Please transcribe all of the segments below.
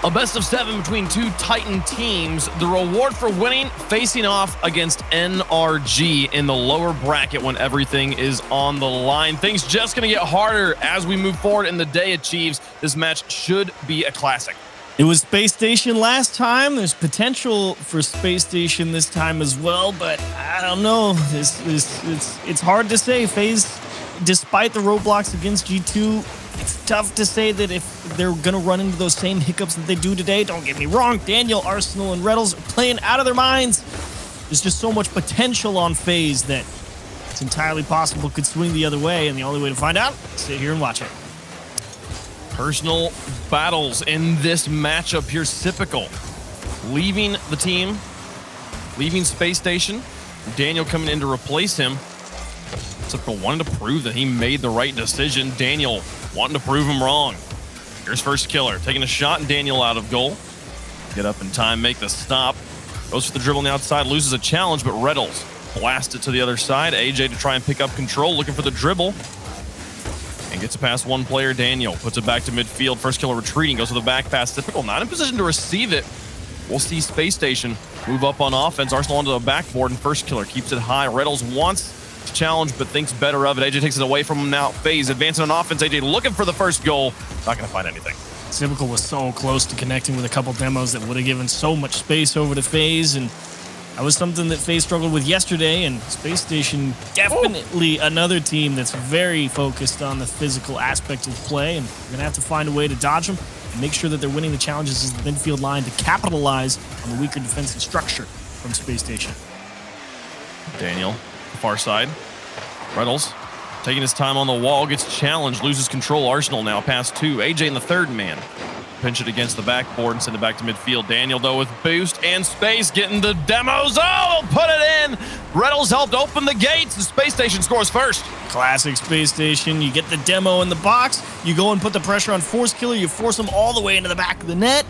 A best of 7 between two Titan teams. The reward for winning, facing off against NRG in the lower bracket when everything is on the line. Things just going to get harder as we move forward in the day achieves. This match should be a classic. It was Spacestation last time. There's potential for Spacestation this time as well, but I don't know. It's hard to say. FaZe, despite the roadblocks against G2, it's tough to say that if they're going to run into those same hiccups that they do today. Don't get me wrong. Daniel, Arsenal, and Reddles are playing out of their minds. There's just so much potential on FaZe that it's entirely possible could swing the other way, and the only way to find out, sit here and watch it. Personal battles in this matchup here. Typical leaving the team, leaving Spacestation. Daniel coming in to replace him. Typical wanted to prove that he made the right decision. Daniel wanting to prove him wrong. Here's first killer, taking a shot and Daniel out of goal. Get up in time, make the stop. Goes for the dribble on the outside, loses a challenge, but Reddles blasts it to the other side. AJ to try and pick up control, looking for the dribble. And gets it past one player. Daniel puts it back to midfield. First killer retreating, goes to the back pass. Typical, not in position to receive it. We'll see Spacestation move up on offense. Arsenal onto the backboard, and first killer keeps it high. Reddles wants to challenge, but thinks better of it. AJ takes it away from him now. FaZe advancing on offense. AJ looking for the first goal. Not going to find anything. Typical was so close to connecting with a couple demos that would have given so much space over to FaZe, and that was something that FaZe struggled with yesterday, and Spacestation definitely another team that's very focused on the physical aspect of play, and we're going to have to find a way to dodge them and make sure that they're winning the challenges as the midfield line to capitalize on the weaker defensive structure from Spacestation. Daniel, far side. Reddles taking his time on the wall, gets challenged, loses control. Arsenal now past two. AJ in the third man. Pinch it against the backboard and send it back to midfield. Daniel, though, with boost and space, getting the demos. Oh, put it in. Reddles helped open the gates. The Spacestation scores first. Classic Spacestation. You get the demo in the box. You go and put the pressure on Force Killer. You force him all the way into the back of the net.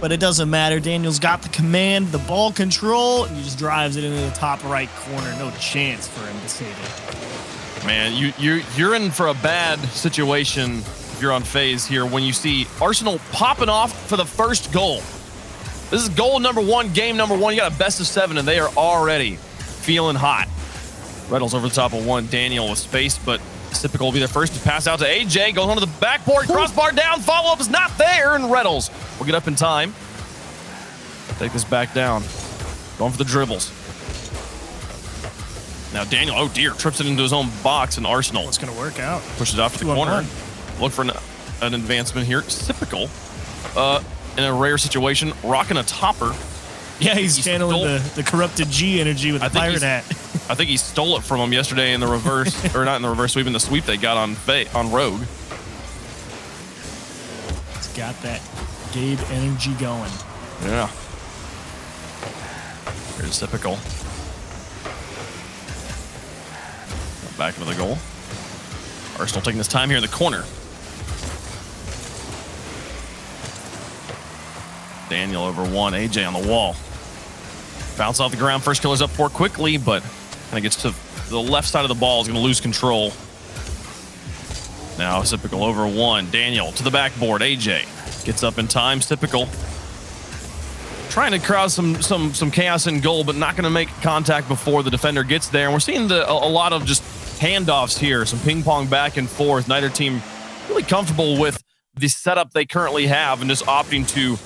But it doesn't matter. Daniel's got the command, the ball control, and he just drives it into the top right corner. No chance for him to save it. Man, you're in for a bad situation if you're on FaZe here when you see Arsenal popping off for the first goal. This is goal number one, game number one. You got a best of 7, and they are already feeling hot. Reddles over the top of one. Daniel with space, but Typical will be the first to pass out to AJ. Goes onto the backboard, crossbar down, follow-up is not there, and Reddles will get up in time. Take this back down. Going for the dribbles. Now Daniel, oh dear, trips it into his own box, and Arsenal. It's going to work out. Pushes it off to the corner. Look for an advancement here. Typical. In a rare situation, rocking a topper. Yeah, he's channeling the corrupted G energy with the pirate hat. I think he stole it from him yesterday in the reverse, or not in the reverse sweep, in the sweep they got on Rogue. It's got that Gabe energy going. Yeah. Here's Typical. Back into the goal. Arsenal taking this time here in the corner. Daniel over one, AJ on the wall. Bounce off the ground, first killer's up 4 quickly, but kind of gets to the left side of the ball, is going to lose control. Now Typical over one, Daniel to the backboard, AJ gets up in time, Typical. Trying to cause some chaos in goal, but not going to make contact before the defender gets there. And we're seeing a lot of just handoffs here, some ping pong back and forth. Neither team really comfortable with the setup they currently have and just opting to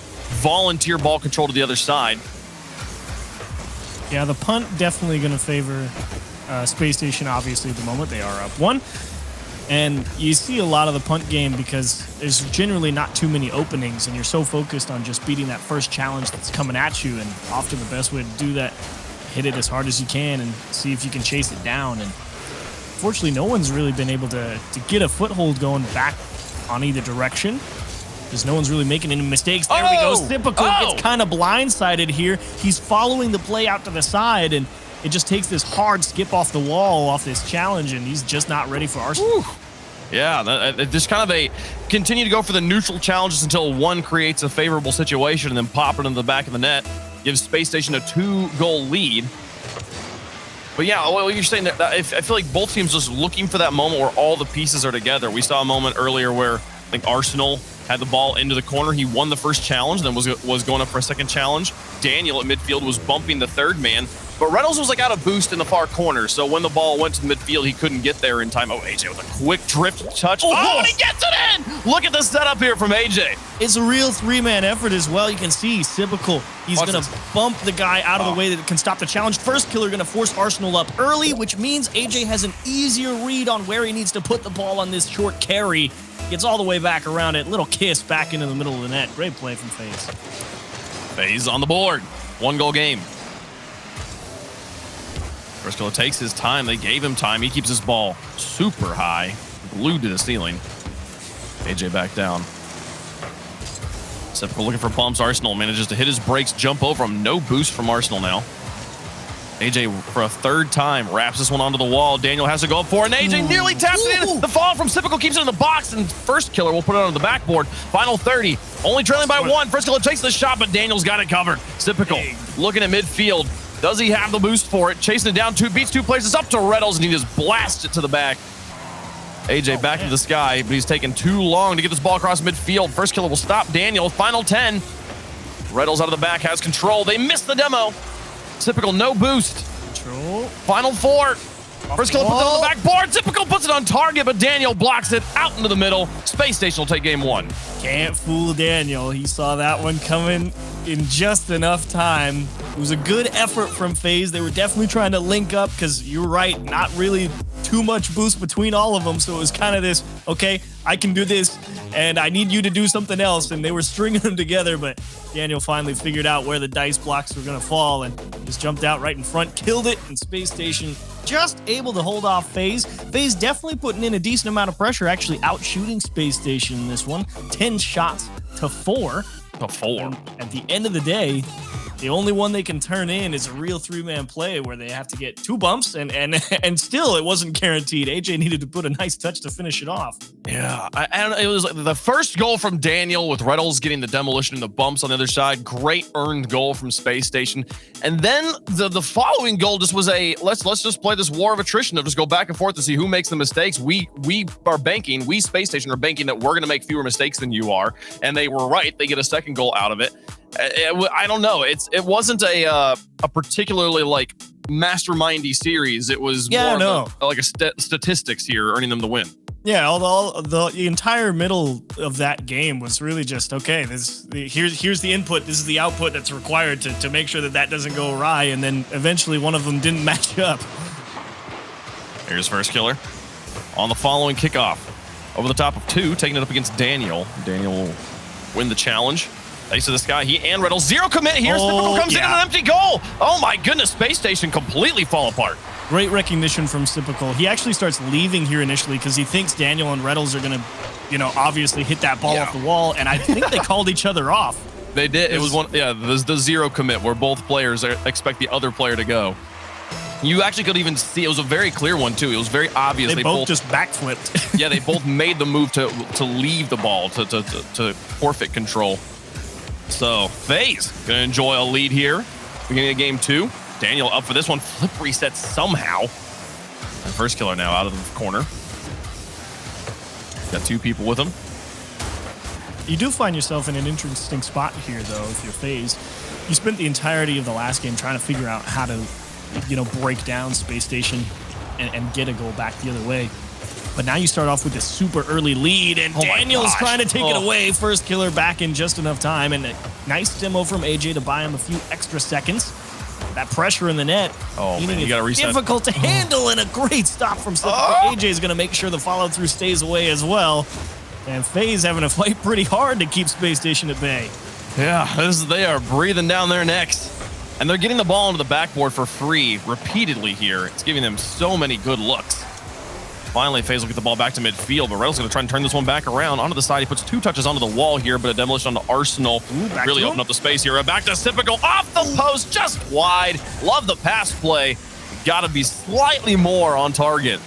volunteer ball control to the other side. Yeah, the punt definitely going to favor Spacestation, obviously, at the moment. They are up 1. And you see a lot of the punt game because there's generally not too many openings, and you're so focused on just beating that first challenge that's coming at you. And often the best way to do that, hit it as hard as you can and see if you can chase it down. And fortunately, no one's really been able to get a foothold going back on either direction, because no one's really making any mistakes. There we go. Typical gets kind of blindsided here. He's following the play out to the side, and it just takes this hard skip off the wall off this challenge, and he's just not ready for Arsenal. Yeah, just kind of a continue to go for the neutral challenges until one creates a favorable situation and then pop it into the back of the net. Gives Spacestation a 2-goal lead. But yeah, what you're saying, that I feel like both teams just looking for that moment where all the pieces are together. We saw a moment earlier where I think Arsenal had the ball into the corner. He won the first challenge, then was going up for a second challenge. Daniel at midfield was bumping the third man. But Reynolds was like out of boost in the far corner, so when the ball went to the midfield, he couldn't get there in time. Oh, AJ with a quick drift touch. Oh, and he gets it in! Look at the setup here from AJ. It's a real three-man effort as well. You can see Typical. He's going to bump the guy out of the way that can stop the challenge. First killer going to force Arsenal up early, which means AJ has an easier read on where he needs to put the ball on this short carry. Gets all the way back around it. Little kiss back into the middle of the net. Great play from FaZe. FaZe on the board. 1-goal game. First killer takes his time. They gave him time. He keeps his ball super high, glued to the ceiling. AJ back down. Typical looking for bumps. Arsenal manages to hit his brakes, jump over him. No boost from Arsenal now. AJ, for a third time, wraps this one onto the wall. Daniel has to go up for it, and AJ nearly taps it in. The fall from Typical keeps it in the box, and first killer will put it on the backboard. Final 30, only trailing by 1. First killer takes the shot, but Daniel's got it covered. Typical looking at midfield. Does he have the boost for it? Chasing it down, beats two places up to Reynolds, and he just blasts it to the back. AJ back to the sky, but he's taking too long to get this ball across midfield. First killer will stop Daniel. Final 10. Reynolds out of the back has control. They missed the demo. Typical, no boost. Control. Final 4. First killer puts it on the backboard. Typical puts it on target, but Daniel blocks it out into the middle. Space Station will take game 1. Can't fool Daniel. He saw that one coming in just enough time. It was a good effort from FaZe. They were definitely trying to link up because you're right, not really too much boost between all of them. So it was kind of this, okay, I can do this and I need you to do something else. And they were stringing them together, but Daniel finally figured out where the dice blocks were going to fall and just jumped out right in front, killed it, and Space Station just able to hold off FaZe. FaZe definitely putting in a decent amount of pressure, actually out-shooting Space Station in this one. 10 shots to 4. And at the end of the day, the only one they can turn in is a real three-man play where they have to get 2 bumps, and still it wasn't guaranteed. AJ needed to put a nice touch to finish it off. Yeah, and it was like the first goal from Daniel with Reynolds getting the demolition and the bumps on the other side. Great earned goal from Space Station. And then the following goal just was a, let's just play this war of attrition. They'll just go back and forth to see who makes the mistakes. We are banking, we Space Station are banking that we're going to make fewer mistakes than you are. And they were right. They get a second goal out of it. I don't know. It wasn't a particularly like mastermindy series. It was more like a statistics here, earning them the win. Yeah, the entire middle of that game was really just, okay, here's the input, this is the output that's required to make sure that doesn't go awry, and then eventually one of them didn't match up. Here's first killer on the following kickoff. Over the top of 2, taking it up against Daniel. Daniel will win the challenge. Thanks to this guy, he and Reynolds. 0 commit here. Typical comes in on an empty goal. Oh my goodness, Space Station completely fall apart. Great recognition from Typical. He actually starts leaving here initially because he thinks Daniel and Reynolds are going to, obviously hit that ball off the wall, and I think they called each other off. They did. It was the 0 commit where both players expect the other player to go. You actually could even see, it was a very clear one too. It was very obvious. They both just backflipped. Yeah, they both made the move to leave the ball, to forfeit control. So FaZe gonna enjoy a lead here. Beginning of game 2. Daniel up for this one. Flip reset somehow. And first killer now out of the corner. Got 2 people with him. You do find yourself in an interesting spot here, though, if you're FaZe. You spent the entirety of the last game trying to figure out how to, break down Space Station and get a goal back the other way. But now you start off with this super early lead, and Daniel's trying to take it away. First killer back in just enough time, and a nice demo from AJ to buy him a few extra seconds. That pressure in the net, man, you gotta reset. Difficult to handle, and a great stop from AJ is going to make sure the follow-through stays away as well. And FaZe having to fight pretty hard to keep Space Station at bay. Yeah, they are breathing down their necks. And they're getting the ball into the backboard for free repeatedly here. It's giving them so many good looks. Finally, FaZe will get the ball back to midfield, but Reynolds going to try and turn this one back around. Onto the side, he puts 2 touches onto the wall here, but a demolition onto Arsenal. Really open up the space here. Back to Typical, off the post, just wide. Love the pass play. Got to be slightly more on target.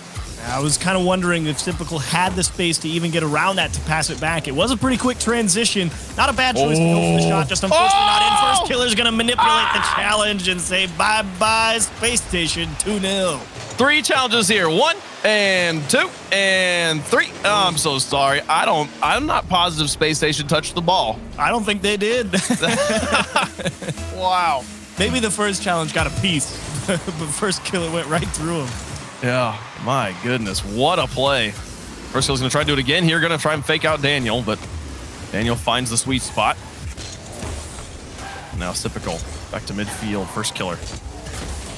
I was kind of wondering if Typical had the space to even get around that to pass it back. It was a pretty quick transition. Not a bad choice to go for the shot. Just unfortunately not in. First Killer's going to manipulate the challenge and say bye-bye Space Station 2-0. 3 challenges here. 1 and 2 and 3. Oh, I'm so sorry. I'm not positive Space Station touched the ball. I don't think they did. Wow. Maybe the first challenge got a piece, but First Killer went right through him. Yeah, my goodness. What a play. First Killer's going to try to do it again here. Going to try and fake out Daniel, but Daniel finds the sweet spot. Now Typical back to midfield. First Killer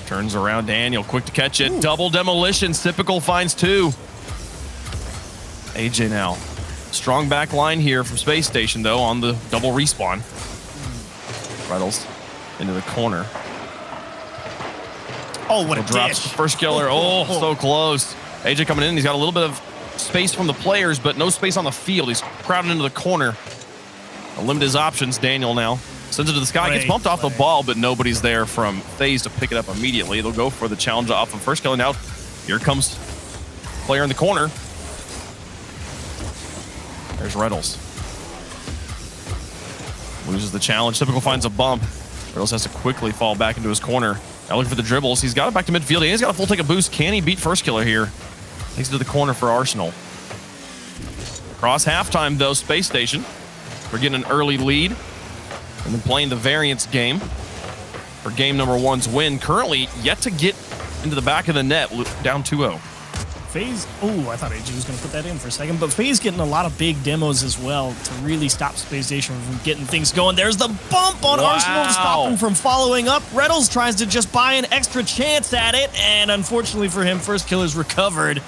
turns around. Daniel quick to catch it. Ooh. Double demolition. Typical finds 2. AJ now. Strong back line here from Space Station, though, on the double respawn. Reynolds into the corner. Oh, what a drops dish. First Killer. Oh, so close. AJ coming in. He's got a little bit of space from the players, but no space on the field. He's crowded into the corner. Limit his options. Daniel now sends it to the sky. Gets bumped off the ball, but nobody's there from FaZe to pick it up immediately. They'll go for the challenge off of First Killer. Now, here comes player in the corner. There's Reynolds. Loses the challenge. Typical finds a bump. Reynolds has to quickly fall back into his corner. Now looking for the dribbles. He's got it back to midfield. He's got a full take of boost. Can he beat First Killer here? Takes it to the corner for Arsenal. Across halftime, though, Space Station. We're getting an early lead. And then playing the variance game for game number 1's win. Currently yet to get into the back of the net, down 2-0. FaZe, oh, I thought AJ was going to put that in for a second, but FaZe getting a lot of big demos as well to really stop Space Station from getting things going. There's the bump on Arsenal to stop him from following up. Reynolds tries to just buy an extra chance at it, and unfortunately for him, First Killer's recovered.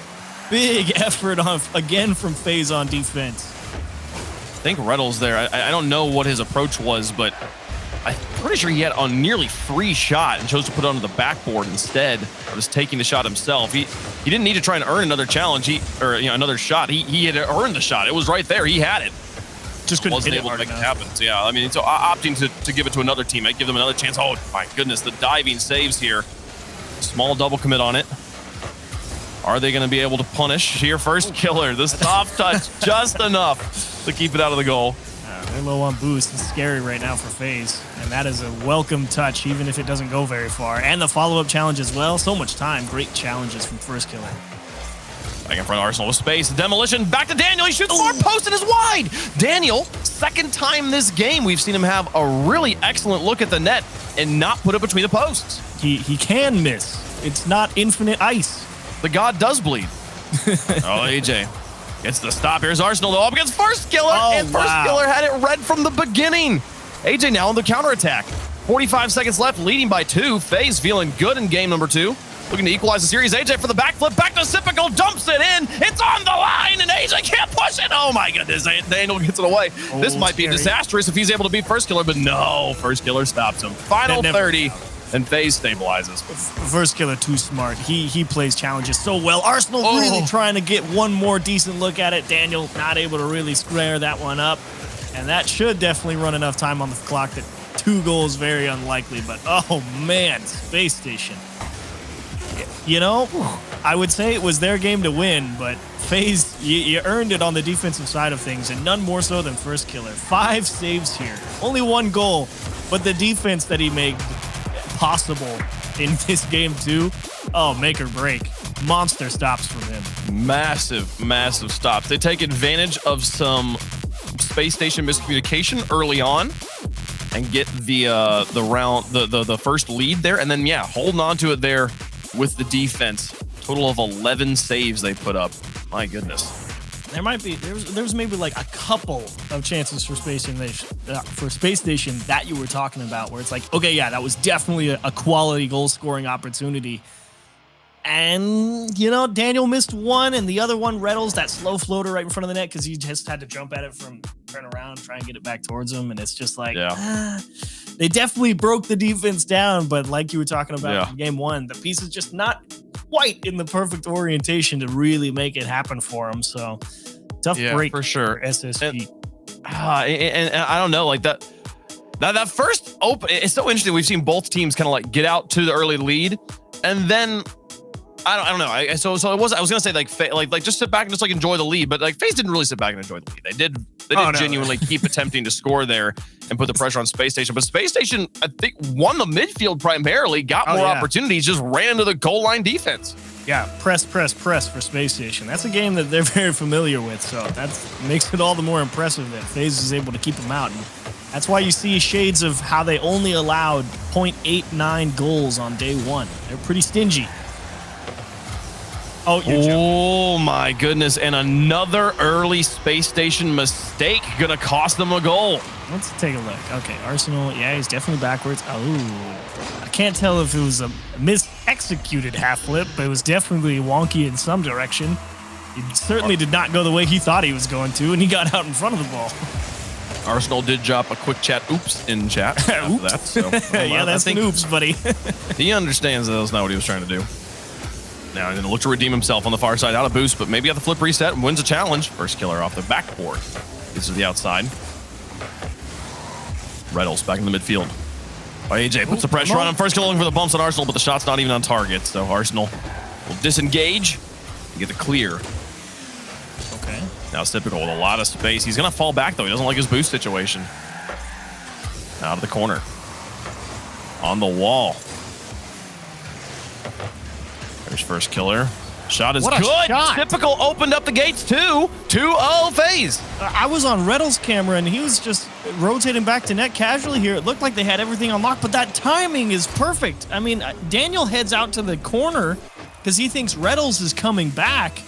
Big effort again from FaZe on defense. I think Reynolds there, I don't know what his approach was, but I'm pretty sure he had a nearly free shot and chose to put it onto the backboard instead of just taking the shot himself. He didn't need to try and earn another challenge another shot. He had earned the shot. It was right there. He had it. Just couldn't wasn't able to make it happen. So yeah, I mean, so opting to give it to another teammate, give them another chance. Oh my goodness, the diving saves here. Small double commit on it. Are they going to be able to punish here? First Killer, the soft touch just enough to keep it out of the goal. They're low on boost. It's scary right now for FaZe, and that is a welcome touch, even if it doesn't go very far. And the follow-up challenge as well. So much time. Great challenges from First Killer. Back in front of Arsenal with space. Demolition. Back to Daniel. He shoots far post and is wide. Daniel, second time this game, we've seen him have a really excellent look at the net and not put it between the posts. He can miss. It's not infinite ice. The god does bleed. Oh, AJ. Gets the stop. Here's Arsenal, though, up against First Killer, and First Killer had it red from the beginning. AJ now on the counterattack. 45 seconds left, leading by 2. FaZe feeling good in game number 2. Looking to equalize the series. AJ for the backflip, back to Typical, dumps it in. It's on the line, and AJ can't push it. Oh, my goodness. Daniel gets it away. This might be disastrous if he's able to beat First Killer, but no, First Killer stops him. Final 30. And FaZe stabilizes. First Killer too smart. He plays challenges so well. Arsenal really trying to get one more decent look at it. Daniel not able to really square that one up. And that should definitely run enough time on the clock that 2 goals very unlikely. But oh man, Space Station. You know, I would say it was their game to win, but FaZe, you earned it on the defensive side of things, and none more so than First Killer. 5 saves here. Only 1 goal, but the defense that he made possible in this game too. Oh, make or break. Monster stops from him. Massive stops. They take advantage of some Space Station miscommunication early on and get the first lead there, and then holding on to it there with the defense. Total of 11 saves they put up. My goodness. There's maybe like a couple of chances for Space Station that you were talking about where it's like, okay, yeah, that was definitely a quality goal scoring opportunity. And, you know, Daniel missed one, and the other one, Reynolds, that slow floater right in front of the net because he just had to jump at it from turn around, try and get it back towards him. And it's just like, they definitely broke the defense down. But like you were talking about in game 1, the piece is just not quite in the perfect orientation to really make it happen for him. So tough break for sure. SSG. And I don't know, like that first open, it's so interesting. We've seen both teams kind of like get out to the early lead, and then I don't know. So it was. I was gonna say like just sit back and just like enjoy the lead, but like FaZe didn't really sit back and enjoy the lead. They did genuinely keep attempting to score there and put the pressure on Spacestation. But Spacestation, I think, won the midfield primarily, got more opportunities, just ran into the goal line defense. Yeah, press for Spacestation. That's a game that they're very familiar with, so that makes it all the more impressive that FaZe is able to keep them out. And that's why you see shades of how they only allowed 0.89 goals on day one. They're pretty stingy. Oh, you're joking. My goodness. And another early Spacestation mistake gonna cost them a goal. Let's take a look. Okay, Arsenal, yeah, he's definitely backwards. Oh, I can't tell if it was a mis-executed half flip, but it was definitely wonky in some direction. He certainly did not go the way he thought he was going to, and he got out in front of the ball. Arsenal did drop a quick chat oops in chat after that. So, yeah, that's an oops, buddy. He understands that was not what he was trying to do. Now he's going to look to redeem himself on the far side, out of boost, but maybe at the flip reset and wins a challenge. First killer off the backboard. This is the outside. Reynolds back in the midfield. By AJ puts the pressure on him. First kill looking for the bumps on Arsenal, but the shot's not even on target. So Arsenal will disengage and get the clear. Okay. Now it's typical with a lot of space. He's going to fall back, though. He doesn't like his boost situation. Out of the corner. On the wall. There's first killer. Shot is good. Shot. Typical opened up the gates too. 2-0 FaZe. I was on Reddle's camera, and he was just rotating back to net casually here. It looked like they had everything unlocked, but that timing is perfect. I mean, Daniel heads out to the corner because he thinks Reddles is coming back,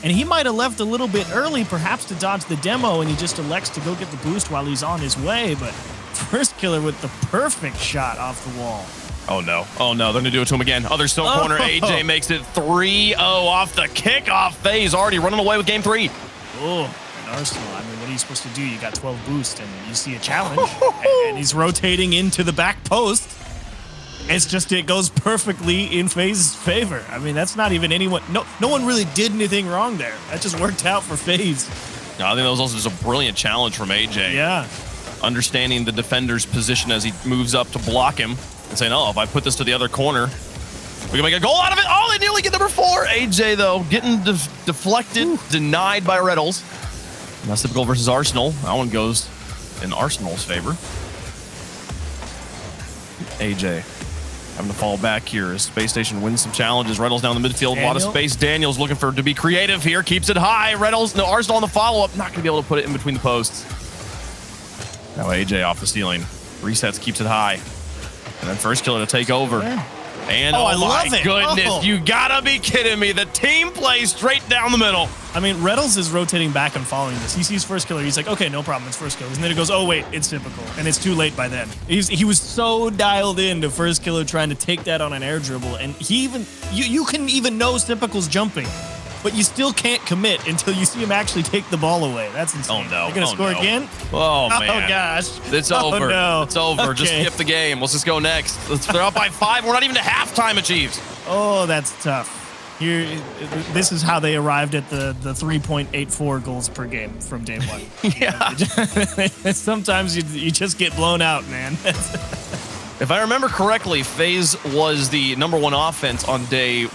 and he might have left a little bit early, perhaps to dodge the demo, and he just elects to go get the boost while he's on his way. But first killer with the perfect shot off the wall. Oh no, they're gonna do it to him again. Other still corner, AJ makes it 3-0 off the kickoff. FaZe already running away with game 3. Oh, and Arsenal, I mean, what are you supposed to do? You got 12 boost and you see a challenge, and he's rotating into the back post. It's just, it goes perfectly in FaZe's favor. I mean, that's not even anyone, no one really did anything wrong there. That just worked out for FaZe. No, I think that was also just a brilliant challenge from AJ. Yeah. Understanding the defender's position as he moves up to block him. And saying, oh, if I put this to the other corner, we can make a goal out of it. Oh, they nearly get number 4. AJ, though, getting deflected, denied by Reynolds. And that's typical versus Arsenal. That one goes in Arsenal's favor. AJ having to fall back here as Spacestation wins some challenges. Reynolds down the midfield, a lot of space. Daniel's looking to be creative here, keeps it high. Arsenal on the follow-up, not going to be able to put it in between the posts. Now AJ off the ceiling. Resets, keeps it high. And then first killer to take over. And oh my goodness, you gotta be kidding me. The team plays straight down the middle. I mean, Reynolds is rotating back and following this. He sees first killer. He's like, okay, no problem. It's first killer. And then it goes, oh, wait, it's typical. And it's too late by then. He was so dialed in to first killer trying to take that on an air dribble. And he even, you can even know typical's jumping, but you still can't commit until you see him actually take the ball away. That's insane. Oh, no. You're going to score again? Oh, man. Oh, gosh. It's over. No. It's over. Okay. Just skip the game. Let's just go next. They're up by 5. We're not even to halftime achieves. Oh, that's tough. Here, this is how they arrived at the 3.84 goals per game from day one. Yeah. Sometimes you just get blown out, man. If I remember correctly, FaZe was the #1 offense on day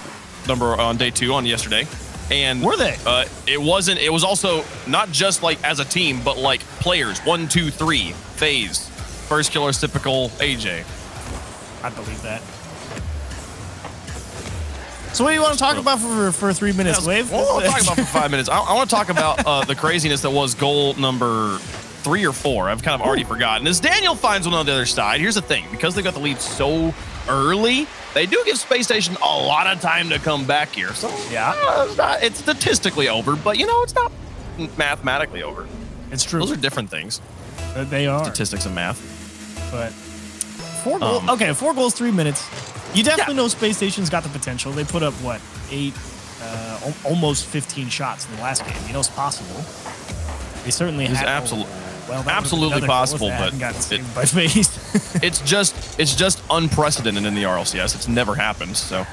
2 on yesterday. And were they? It was also not just like as a team, but like players. 1, 2, 3. FaZe. First killer, typical AJ. I believe that. So what do you want to talk about for 3 minutes, Wave? Well, I'll talk about for 5 minutes. I want to talk about the craziness that was goal number 3 or 4. I've kind of already forgotten. As Daniel finds one on the other side, here's the thing. Because they got the lead so early, they do give Spacestation a lot of time to come back here. So yeah, it's statistically over, but it's not mathematically over. It's true. Those are different things. They are. Statistics and math. But 4 goals. Okay, 4 goals, 3 minutes. You definitely know Spacestation's got the potential. They put up, what, 8, almost 15 shots in the last game. It's possible. They certainly have. Absolutely possible, but by FaZe. it's just unprecedented in the RLCS. It's never happened, so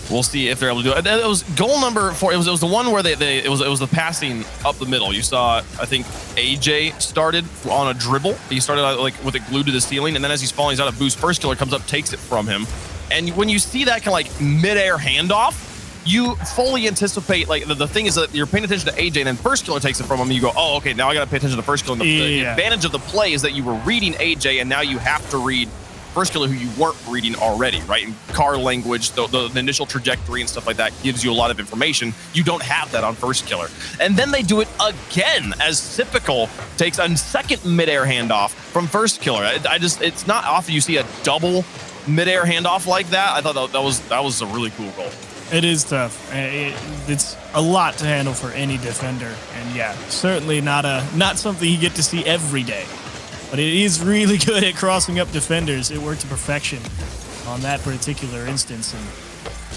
we'll see if they're able to do it. It was goal number 4. It was the one where it was the passing up the middle. You saw, I think AJ started on a dribble. He started like with it glued to the ceiling, and then as he's falling, he's out of boost. First killer comes up, takes it from him. And when you see that kind of like mid-air handoff, you fully anticipate, like, the thing is that you're paying attention to AJ, and then first killer takes it from him, and you go, oh, okay, now I got to pay attention to first killer. The advantage of the play is that you were reading AJ, and now you have to read first killer who you weren't reading already, right? In car language, the initial trajectory and stuff like that gives you a lot of information. You don't have that on first killer. And then they do it again as Typical takes a second midair handoff from first killer. It's not often you see a double midair handoff like that. I thought that was a really cool goal. It is tough. It's a lot to handle for any defender, and yeah, certainly not something you get to see every day. But it is really good at crossing up defenders. It worked to perfection on that particular instance, and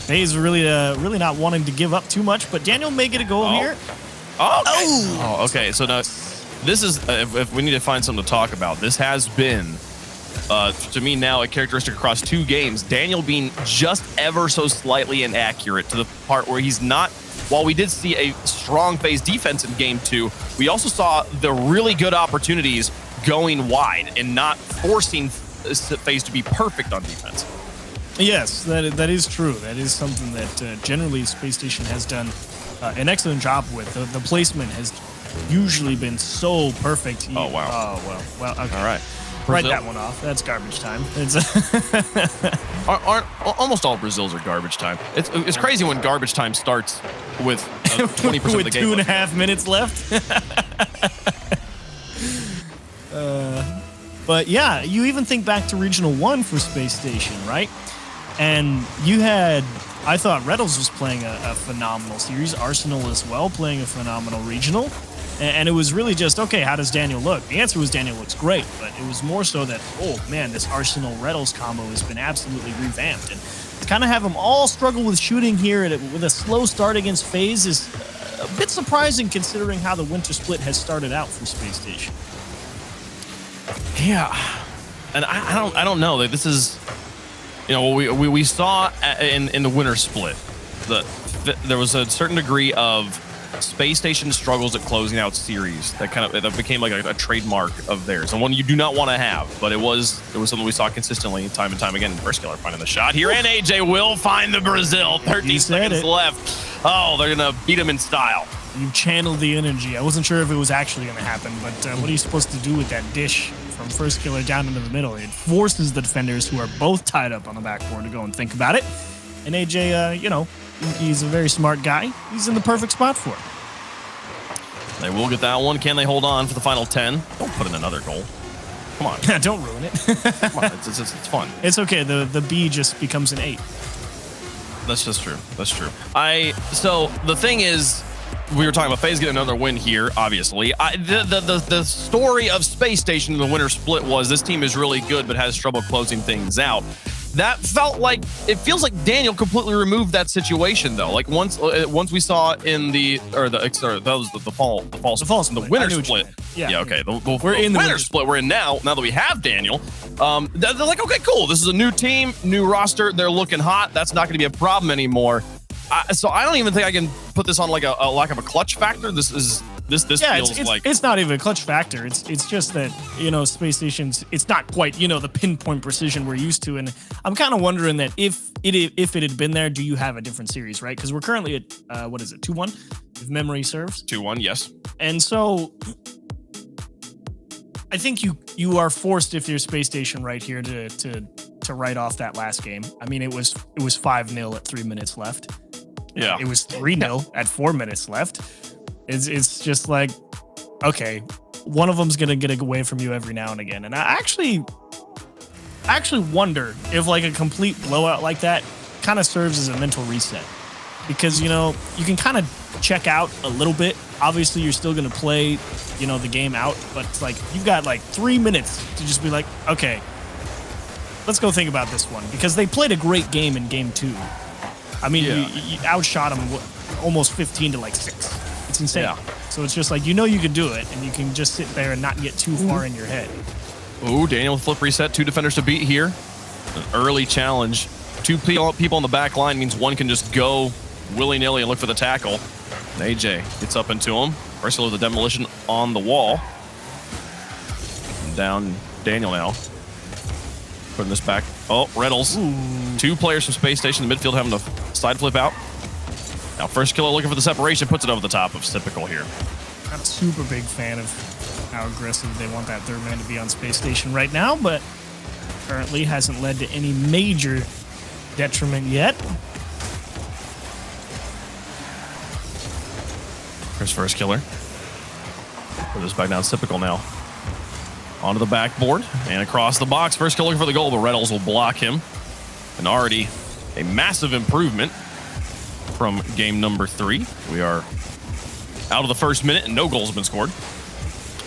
FaZe really not wanting to give up too much. But Daniel may get a goal here. Okay. So now this is if we need to find something to talk about. This has been. To me now, a characteristic across 2 games, Daniel being just ever so slightly inaccurate to the part where he's not. While we did see a strong FaZe defense in game 2, we also saw the really good opportunities going wide and not forcing FaZe to be perfect on defense. Yes, that is true. That is something that generally Spacestation has done an excellent job with. The placement has usually been so perfect. Oh, wow. Oh, well, okay. All right. Write that one off. That's garbage time. It's almost all Brazils are garbage time. It's crazy when garbage time starts with 20% of the game. With 2.5 minutes left. But yeah, you even think back to Regional 1 for Spacestation, right? And you had, I thought Reddles was playing a phenomenal series. Arsenal as well, playing a phenomenal regional. And it was really just, okay, how does Daniel look? The answer was Daniel looks great, but it was more so that, oh man, this Arsenal-Reddles combo has been absolutely revamped. And to kind of have them all struggle with shooting here with a slow start against FaZe is a bit surprising considering how the winter split has started out for Spacestation. Yeah, and I don't know. Like, this is, you know, we saw in the winter split there was a certain degree of Spacestation struggles at closing out series that became like a trademark of theirs, and one you do not want to have. But it was something we saw consistently time and time again. First killer finding the shot here, and AJ will find the Brazil. 13 seconds left. Oh, they're gonna beat him in style. You channeled the energy. I wasn't sure if it was actually going to happen, but what are you supposed to do with that dish from first killer down into the middle? It forces the defenders who are both tied up on the backboard to go and think about it. And AJ, you know, he's a very smart guy. He's in the perfect spot for it. They will get that one. Can they hold on for the final 10? Don't put in another goal. Come on. Don't ruin it. Come on. It's fun. It's okay. The B just becomes an 8. That's just true. That's true. So the thing is, we were talking about FaZe getting another win here, obviously. The story of Spacestation in the winter split was this team is really good but has trouble closing things out. That felt like, it feels like Daniel completely removed that situation though. Like once we saw in the winter split. Yeah, okay. We're in the winter split we're in now that we have Daniel. They're like, okay, cool. This is a new team, new roster. They're looking hot. That's not going to be a problem anymore. So I don't even think I can put this on like a lack of a clutch factor. This feels like it's not even a clutch factor. It's just that, you know, Spacestation's, it's not quite, you know, the pinpoint precision we're used to. And I'm kind of wondering that if it had been there, do you have a different series, right? Because we're currently at 2-1, if memory serves. 2-1, yes. And so I think you are forced, if you're Spacestation right here, to write off that last game. I mean, it was 5-0 at 3 minutes left. Yeah. It was 3-0 at 4 minutes left. It's just like, okay, one of them's gonna get away from you every now and again. And I actually wonder if like a complete blowout like that kind of serves as a mental reset. Because, you know, you can kind of check out a little bit. Obviously, you're still gonna play, you know, the game out, but it's like you've got like 3 minutes to just be like, okay, let's go think about this one. Because they played a great game in game 2. I mean, you outshot them almost 15 to like 6. It's insane. Yeah. So it's just like, you know, you can do it, and you can just sit there and not get too far in your head. Ooh, Daniel with flip reset. 2 defenders to beat here. An early challenge. 2 people on the back line means one can just go willy-nilly and look for the tackle. And AJ gets up into him. Wrestler with the demolition on the wall. And down Daniel now. Putting this back. Oh, Reynolds. 2 players from Spacestation in the midfield having a side flip out. Now, first killer looking for the separation, puts it over the top of Typical here. Not a super big fan of how aggressive they want that third man to be on Space Station right now, but currently hasn't led to any major detriment yet. Here's first killer. Put this back down. Typical now. Onto the backboard and across the box. First killer looking for the goal, but Reynolds will block him. And already a massive improvement from game number 3. We are out of the first minute and no goals have been scored.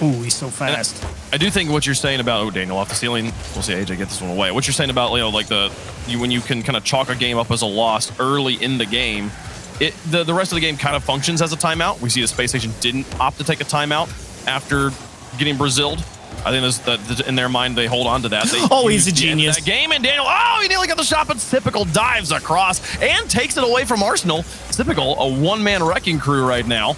Ooh, he's so fast. And I do think what you're saying about, Daniel off the ceiling, we'll see AJ get this one away. What you're saying about, like when you can kind of chalk a game up as a loss early in the game, the rest of the game kind of functions as a timeout. We see the Space Station didn't opt to take a timeout after getting Braziled. I think in their mind, they hold on to that. He's a genius. That game, and Daniel, he nearly got the shot, but Typical dives across and takes it away from Arsenal. Typical, a one-man wrecking crew right now.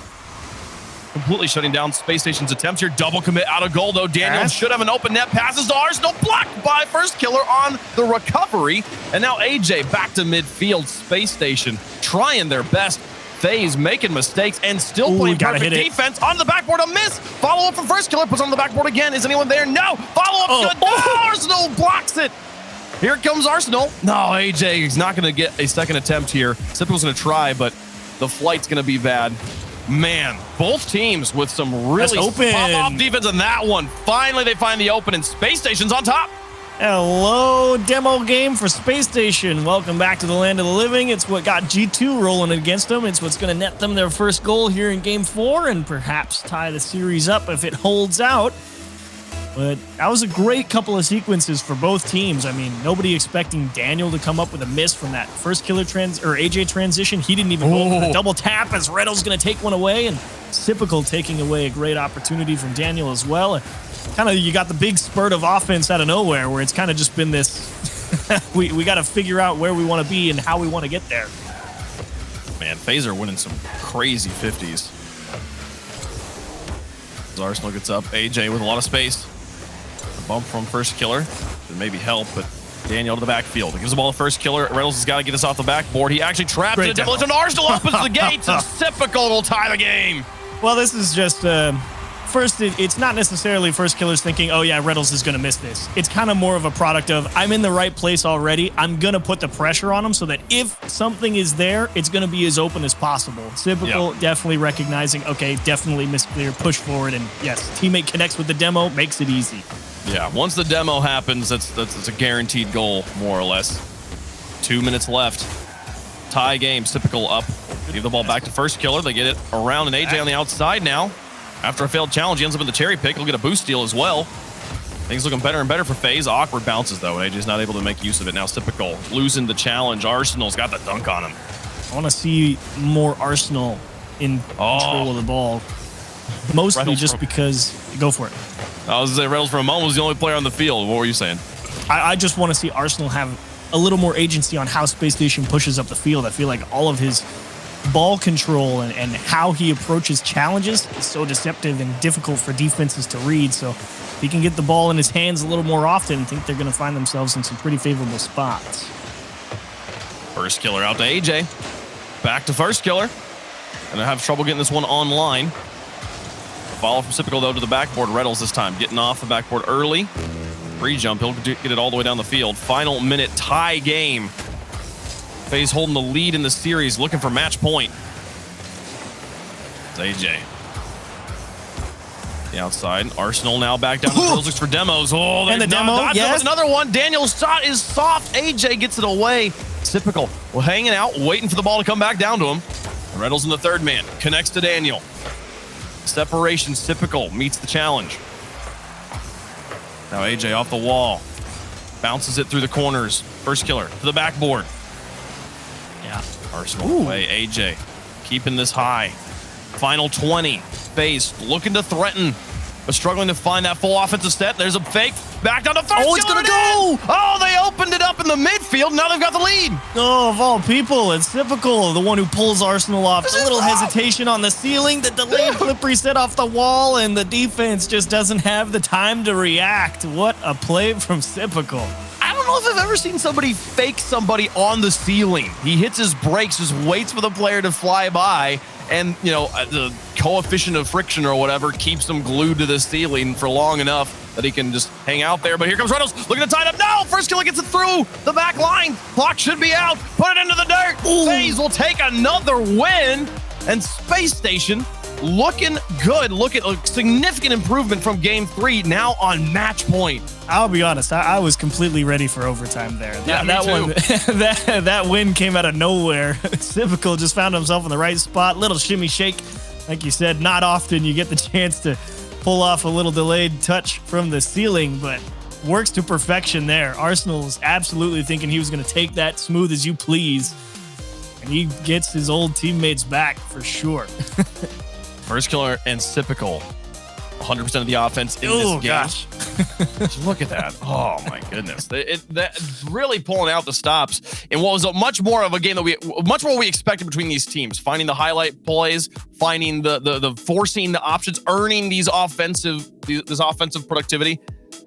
Completely shutting down Space Station's attempts here. Double commit out of goal, though. Daniel should have an open net. Passes to Arsenal. Blocked by first killer on the recovery. And now AJ back to midfield. Space Station trying their best. FaZe making mistakes and still playing perfect defense. On the backboard, a miss. Follow up from first killer. Puts on the backboard again. Is anyone there? No. Follow up good. Arsenal blocks it. Here comes Arsenal. No, AJ is not going to get a second attempt here. Typical's going to try, but the flight's going to be bad. Man, both teams with some really pop-off defense in that one. Finally, they find the open, and Space Station's on top. Hello, demo game for Space Station. Welcome back to the land of the living. It's what got G2 rolling against them. It's what's going to net them their first goal here in Game 4 and perhaps tie the series up if it holds out. But that was a great couple of sequences for both teams. I mean, nobody expecting Daniel to come up with a miss from that first killer AJ transition. He didn't even go for the double tap as Reddle's going to take one away, and Typical taking away a great opportunity from Daniel as well. Kind of, you got the big spurt of offense out of nowhere where it's kind of just been this, we got to figure out where we want to be and how we want to get there. Man, FaZe are winning some crazy 50s. As Arsenal gets up, AJ with a lot of space. A bump from first killer could maybe help, but Daniel to the backfield. He gives the ball to first killer. Reynolds has got to get us off the backboard. He actually traps it. Demolition. Arsenal opens the gates, and Typical will tie the game. Well, this is just... First, it's not necessarily first killer's thinking, oh yeah, Reynolds is going to miss this. It's kind of more of a product of, I'm in the right place already. I'm going to put the pressure on him so that if something is there, it's going to be as open as possible. Typical, definitely recognizing, okay, definitely misclear, push forward, and yes, teammate connects with the demo, makes it easy. Yeah, once the demo happens, that's a guaranteed goal, more or less. 2 minutes left. Tie game, Typical up. Give the ball back to first killer. They get it around, and AJ on the outside now. After a failed challenge, he ends up in the cherry pick. He'll get a boost steal as well. Things looking better and better for FaZe. Awkward bounces, though. AJ's not able to make use of it. Now Typical losing the challenge. Arsenal's got the dunk on him. I want to see more Arsenal in control of the ball. Mostly just because... Go for it. I was going to say Reynolds for a moment was the only player on the field. What were you saying? I just want to see Arsenal have a little more agency on how Space Station pushes up the field. I feel like all of his ball control and how he approaches challenges is so deceptive and difficult for defenses to read. So if he can get the ball in his hands a little more often, I think they're going to find themselves in some pretty favorable spots. First killer out to AJ. Back to first killer. And I have trouble getting this one online. Follow from Typical, though, to the backboard. Reynolds this time getting off the backboard early. Free jump. He'll get it all the way down the field. Final minute tie game. FaZe holding the lead in the series, looking for match point. It's AJ. The outside. Arsenal now back down to the looks for demos. Oh, and the demo, yes. Another one. Daniel's shot is soft. AJ gets it away. Typical. Well, hanging out, waiting for the ball to come back down to him. Reynolds in the third man. Connects to Daniel. Separation. Typical meets the challenge. Now AJ off the wall. Bounces it through the corners. First killer to the backboard. Yeah, Arsenal away. AJ keeping this high. Final 20. FaZe looking to threaten, but struggling to find that full offensive set. There's a fake. Back down to first. Oh, it's going to go. Oh, they opened it up in the midfield. Now they've got the lead. Oh, of all people, it's Typical, the one who pulls Arsenal off. A little hesitation on the ceiling, the delayed flip reset off the wall, and the defense just doesn't have the time to react. What a play from Typical. I don't know if I've ever seen somebody fake somebody on the ceiling. He hits his brakes, just waits for the player to fly by, and, you know, the coefficient of friction or whatever keeps him glued to the ceiling for long enough that he can just hang out there. But here comes Reynolds, looking to tie it up. No, first killer gets it through the back line. Clock should be out. Put it into the dirt. FaZe will take another win, and Space Station looking good. Look at a significant improvement from game 3, now on match point. I'll be honest, I was completely ready for overtime there. Yeah, that me one, that win came out of nowhere. Typical just found himself in the right spot. Little shimmy shake. Like you said, not often you get the chance to pull off a little delayed touch from the ceiling, but works to perfection there. Arsenal is absolutely thinking he was going to take that smooth as you please, and he gets his old teammates back for sure. First killer and Typical, 100% of the offense in this game. Gosh. Just look at that. Oh my goodness. That really pulling out the stops in what was a much more of a game that we expected between these teams. Finding the highlight plays, finding the forcing the options, earning this offensive productivity.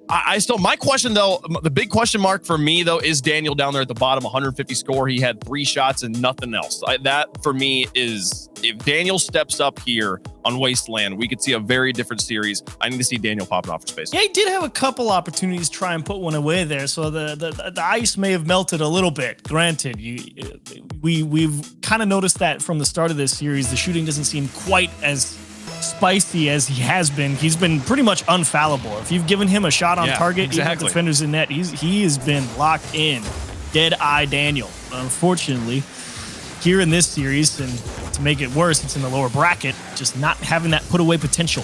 My question though, the big question mark for me though is Daniel down there at the bottom, 150 score. He had 3 shots and nothing else. That for me is, if Daniel steps up here on Wasteland, we could see a very different series. I need to see Daniel popping off for space. Yeah, he did have a couple opportunities to try and put one away there, so the ice may have melted a little bit. Granted, we've kind of noticed that from the start of this series, the shooting doesn't seem quite as spicy as he has been. He's been pretty much unfallible. If you've given him a shot on target, exactly. Even defenders in net, he has been locked in. Dead eye Daniel. Unfortunately, here in this series, and to make it worse, it's in the lower bracket, just not having that put away potential.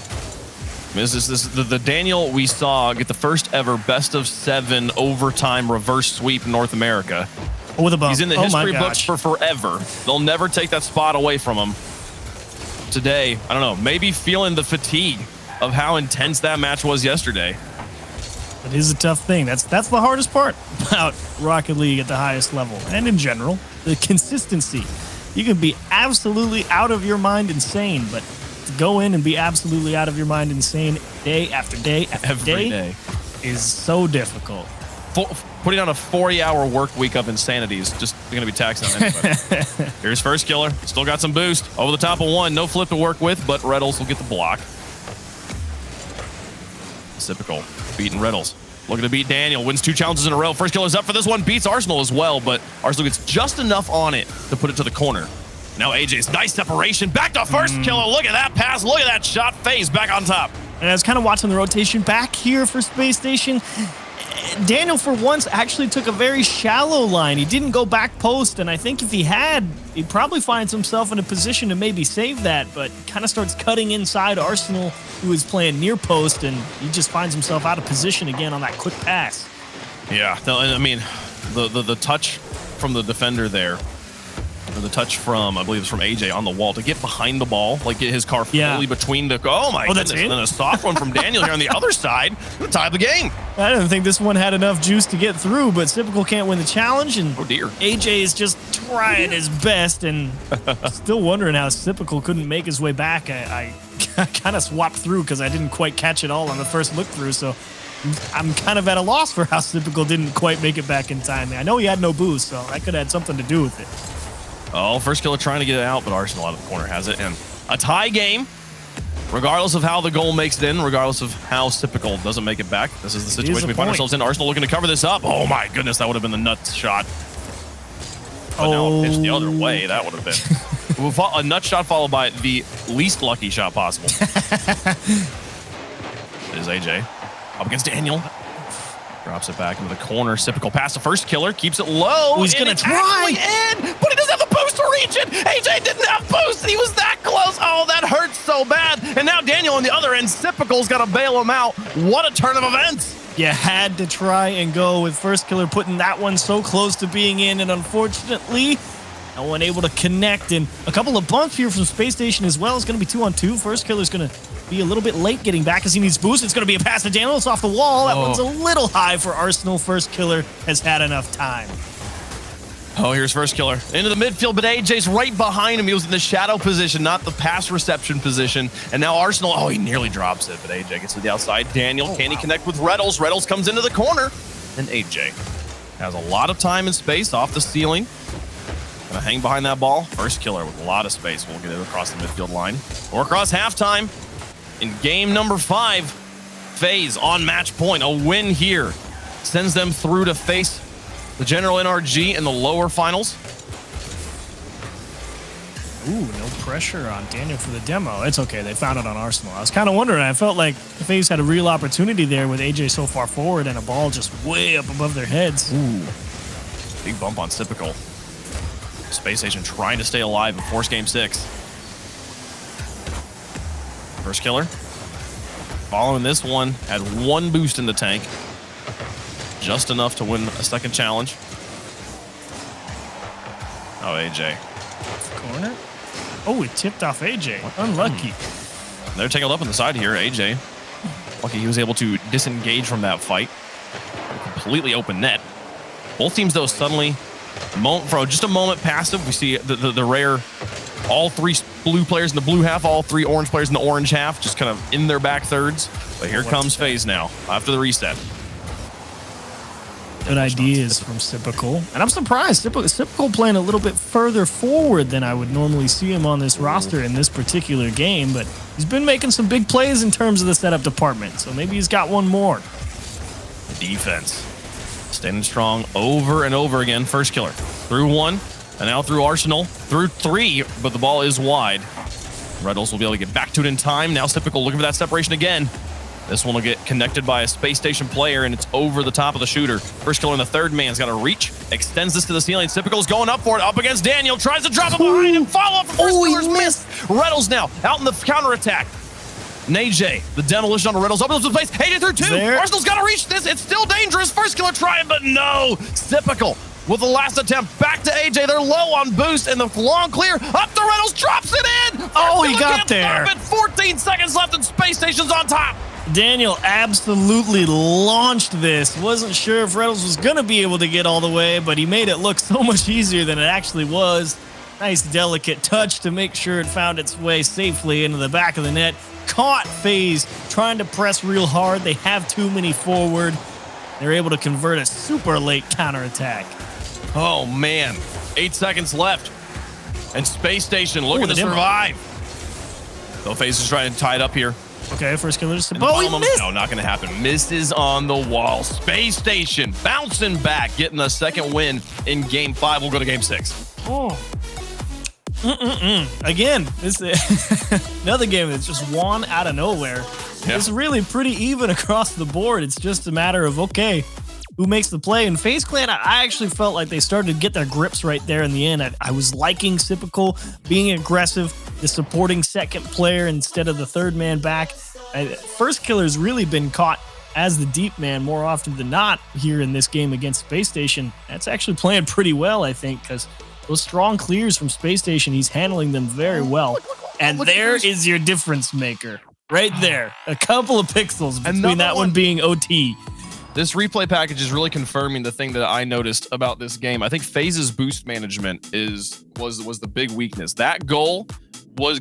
This is the Daniel we saw get the first ever best of 7 overtime reverse sweep in North America. Oh, with a bump. He's in the history books for forever. They'll never take that spot away from him. Today, I don't know, maybe feeling the fatigue of how intense that match was yesterday. It is a tough thing. That's the hardest part about Rocket League at the highest level, and in general, the consistency. You can be absolutely out of your mind insane, but to go in and be absolutely out of your mind insane day after day after day is so difficult. Putting on a 40-hour work week of insanity is just going to be taxing on anybody. Here's first killer. Still got some boost. Over the top of 1. No flip to work with, but Reynolds will get the block. Typical. Beating Reynolds. Looking to beat Daniel. Wins 2 challenges in a row. First killer's up for this one. Beats Arsenal as well, but Arsenal gets just enough on it to put it to the corner. Now AJ's nice separation. Back to first killer. Look at that pass. Look at that shot. FaZe back on top. And I was kind of watching the rotation back here for Space Station. Daniel, for once, actually took a very shallow line. He didn't go back post, and I think if he had, he probably finds himself in a position to maybe save that, but kind of starts cutting inside Arsenal, who is playing near post, and he just finds himself out of position again on that quick pass. Yeah, I mean, the touch from the defender there, or the touch from, I believe it's from AJ on the wall to get behind the ball, like get his car fully between the, oh my goodness, and then a soft one from Daniel here on the other side to tie the game. I don't think this one had enough juice to get through, but Typical can't win the challenge, and oh dear, AJ is just trying his best, and still wondering how Typical couldn't make his way back. I kind of swapped through because I didn't quite catch it all on the first look through, so I'm kind of at a loss for how Typical didn't quite make it back in time. I know he had no boost, so that could have had something to do with it. Oh, first killer trying to get it out, but Arsenal out of the corner has it. And a tie game, regardless of how the goal makes it in, regardless of how Typical doesn't make it back. This is the situation we find ourselves in. Arsenal looking to cover this up. Oh my goodness, that would have been the nuts shot. But now pitched the other way, that would have been. A nut shot followed by the least lucky shot possible. There's AJ up against Daniel. Drops it back into the corner. Typical pass to first killer. Keeps it low. Oh, he's going to try. But he doesn't have the boost to reach it. AJ didn't have boost. He was that close. Oh, that hurts so bad. And now Daniel on the other end. Typical's got to bail him out. What a turn of events. You had to try and go with first killer putting that one so close to being in. And unfortunately, no one able to connect. And a couple of bumps here from Space Station as well. It's going to be 2-on-2. First killer's going to be a little bit late getting back as he needs boost. It's going to be a pass to Daniel. It's off the wall. That one's a little high for Arsenal. First killer has had enough time. Oh, here's first killer. Into the midfield, but AJ's right behind him. He was in the shadow position, not the pass reception position. And now Arsenal, oh, he nearly drops it, but AJ gets to the outside. Daniel, can he connect with Reynolds? Reynolds comes into the corner, and AJ Has a lot of time and space off the ceiling. Gonna hang behind that ball. First killer with a lot of space. We'll get it across the midfield line or across halftime. In game number 5, FaZe on match point. A win here sends them through to face the General NRG in the lower finals. Ooh, no pressure on Daniel for the demo. It's okay. They found it on Arsenal. I was kind of wondering. I felt like FaZe had a real opportunity there with AJ so far forward and a ball just way up above their heads. Ooh, big bump on Typical. Spacestation trying to stay alive and force game 6. First killer. Following this one, had 1 boost in the tank. Just enough to win a second challenge. Oh, AJ. Corner. Oh, it tipped off AJ. Unlucky. They're tangled up on the side here. AJ. Lucky he was able to disengage from that fight. Completely open net. Both teams, though, suddenly, for just a moment passive, we see the rare, all 3 blue players in the blue half, all 3 orange players in the orange half, just kind of in their back thirds. But here comes FaZe now, after the reset. Good ideas from Typical. And I'm surprised. Typical playing a little bit further forward than I would normally see him on this roster in this particular game, but he's been making some big plays in terms of the setup department, so maybe he's got one more. Defense. Standing strong over and over again. First killer. Through 1, and now through Arsenal. Through 3, but the ball is wide. Red Bulls will be able to get back to it in time. Now Typical looking for that separation again. This one will get connected by a Spacestation player, and it's over the top of the shooter. First killer in the third man's got to reach. Extends this to the ceiling. Typical's going up for it. Up against Daniel. Tries to drop it behind him. Follow up from first killer's missed. Reddles now out in the counterattack. AJ, the demolition on the Riddles, opens up the place. AJ through 2. Arsenal's got to reach this. It's still dangerous. First killer trying, but no. Typical with the last attempt. Back to AJ. They're low on boost, and the long clear. Up the Riddles, drops it in. Oh, he got there. 14 seconds left, and Spacestation's on top. Daniel absolutely launched this. Wasn't sure if Reynolds was going to be able to get all the way, but he made it look so much easier than it actually was. Nice delicate touch to make sure it found its way safely into the back of the net. Caught FaZe trying to press real hard. They have too many forward. They're able to convert a super late counterattack. Oh, man. 8 seconds left. And Spacestation looking to survive. So FaZe is trying to tie it up here. Okay, first killer just... Oh, he missed. No, not going to happen. Misses on the wall. Spacestation bouncing back, getting the second win in game 5. We'll go to game 6. Oh. Again, this is another game that's just won out of nowhere. Yeah. It's really pretty even across the board. It's just a matter of, okay, who makes the play? And FaZe Clan, I actually felt like they started to get their grips right there in the end. I was liking Typical being aggressive, the supporting second player instead of the third man back. First killer's really been caught as the deep man more often than not here in this game against Spacestation. That's actually playing pretty well, I think, because those strong clears from Spacestation, he's handling them very well. And there is your difference maker. Right there. A couple of pixels between that one being OT. This replay package is really confirming the thing that I noticed about this game. I think FaZe's boost management was the big weakness. That goal goes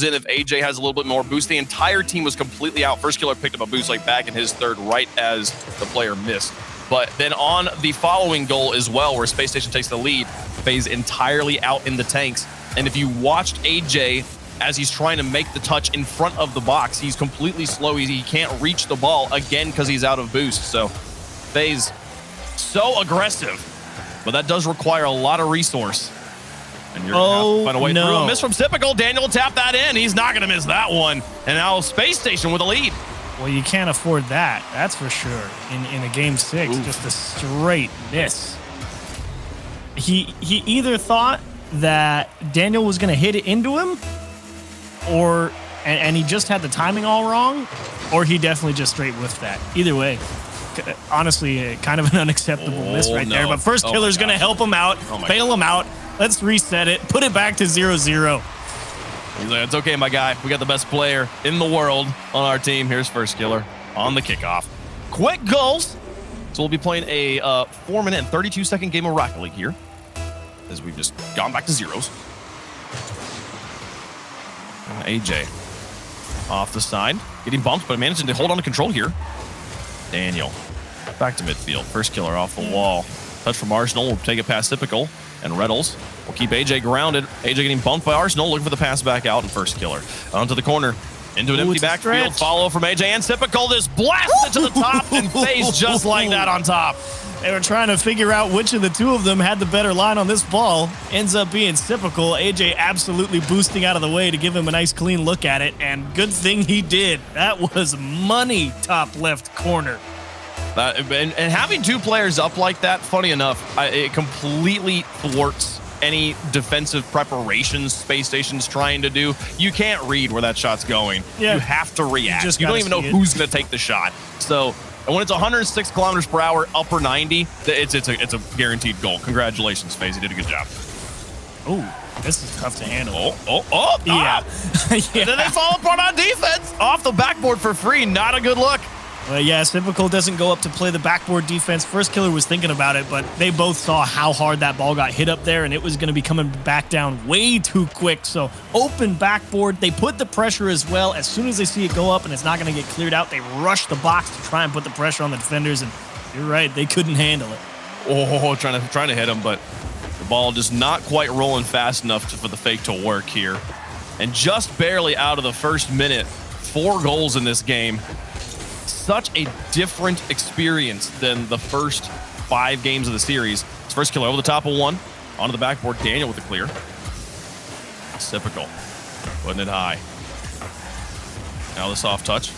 in if AJ has a little bit more boost. The entire team was completely out. First killer picked up a boost like back in his third right as the player missed. But then on the following goal as well, where Spacestation takes the lead, FaZe entirely out in the tanks. And if you watched AJ as he's trying to make the touch in front of the box, he's completely slow. He can't reach the ball again because he's out of boost. So FaZe so aggressive, but that does require a lot of resource. And you're going to have to find a way through. A miss from Typical. Daniel will tap that in. He's not going to miss that one. And now Spacestation with a lead. Well, you can't afford that. That's for sure. In a game 6, just a straight miss. He either thought that Daniel was going to hit it into him, and he just had the timing all wrong, or he definitely just straight whiffed that. Either way, honestly, kind of an unacceptable miss right there. But first killer's going to help him out, bail him out. Let's reset it, put it back to 0-0. He's like, it's okay, my guy. We got the best player in the world on our team. Here's first killer on the kickoff. Quick goals. So we'll be playing a 4-minute and 32-second game of Rocket League here, as we've just gone back to zeros. AJ off the side, getting bumped, but managing to hold on to control here. Daniel Back to midfield. First killer off the wall. Touch from Arsenal. Will take it past Typical. And Reddles will keep AJ grounded. AJ getting bumped by Arsenal. Looking for the pass back out. And first killer onto the corner. Into an empty backfield. Follow from AJ and Typical. This blasted to the top and FaZe just like that on top. They were trying to figure out which of the two of them had the better line on this ball. Ends up being Typical. AJ absolutely boosting out of the way to give him a nice clean look at it. And good thing he did. That was money top left corner. And having two players up like that, funny enough, it completely thwarts any defensive preparations Spacestation's trying to do. You can't read where that shot's going. Yeah. You have to react. You don't even know who's going to take the shot. So, and when it's 106 kilometers per hour, upper 90, it's a guaranteed goal. Congratulations, FaZe. You did a good job. Oh, this is tough to handle. Yeah. Yeah. Then they fall apart on defense. Off the backboard for free. Not a good look. Yeah, Typical doesn't go up to play the backboard defense. First killer was thinking about it, but they both saw how hard that ball got hit up there, and it was going to be coming back down way too quick. So open backboard. They put the pressure as well. As soon as they see it go up and it's not going to get cleared out, they rush the box to try and put the pressure on the defenders, and you're right, they couldn't handle it. Oh, trying to hit him, but the ball just not quite rolling fast enough for the fake to work here. And just barely out of the first minute, 4 goals in this game. Such a different experience than the first 5 games of the series. His first killer over the top of one. Onto the backboard, Daniel with the clear. Typical. Putting it high. Now the soft touch.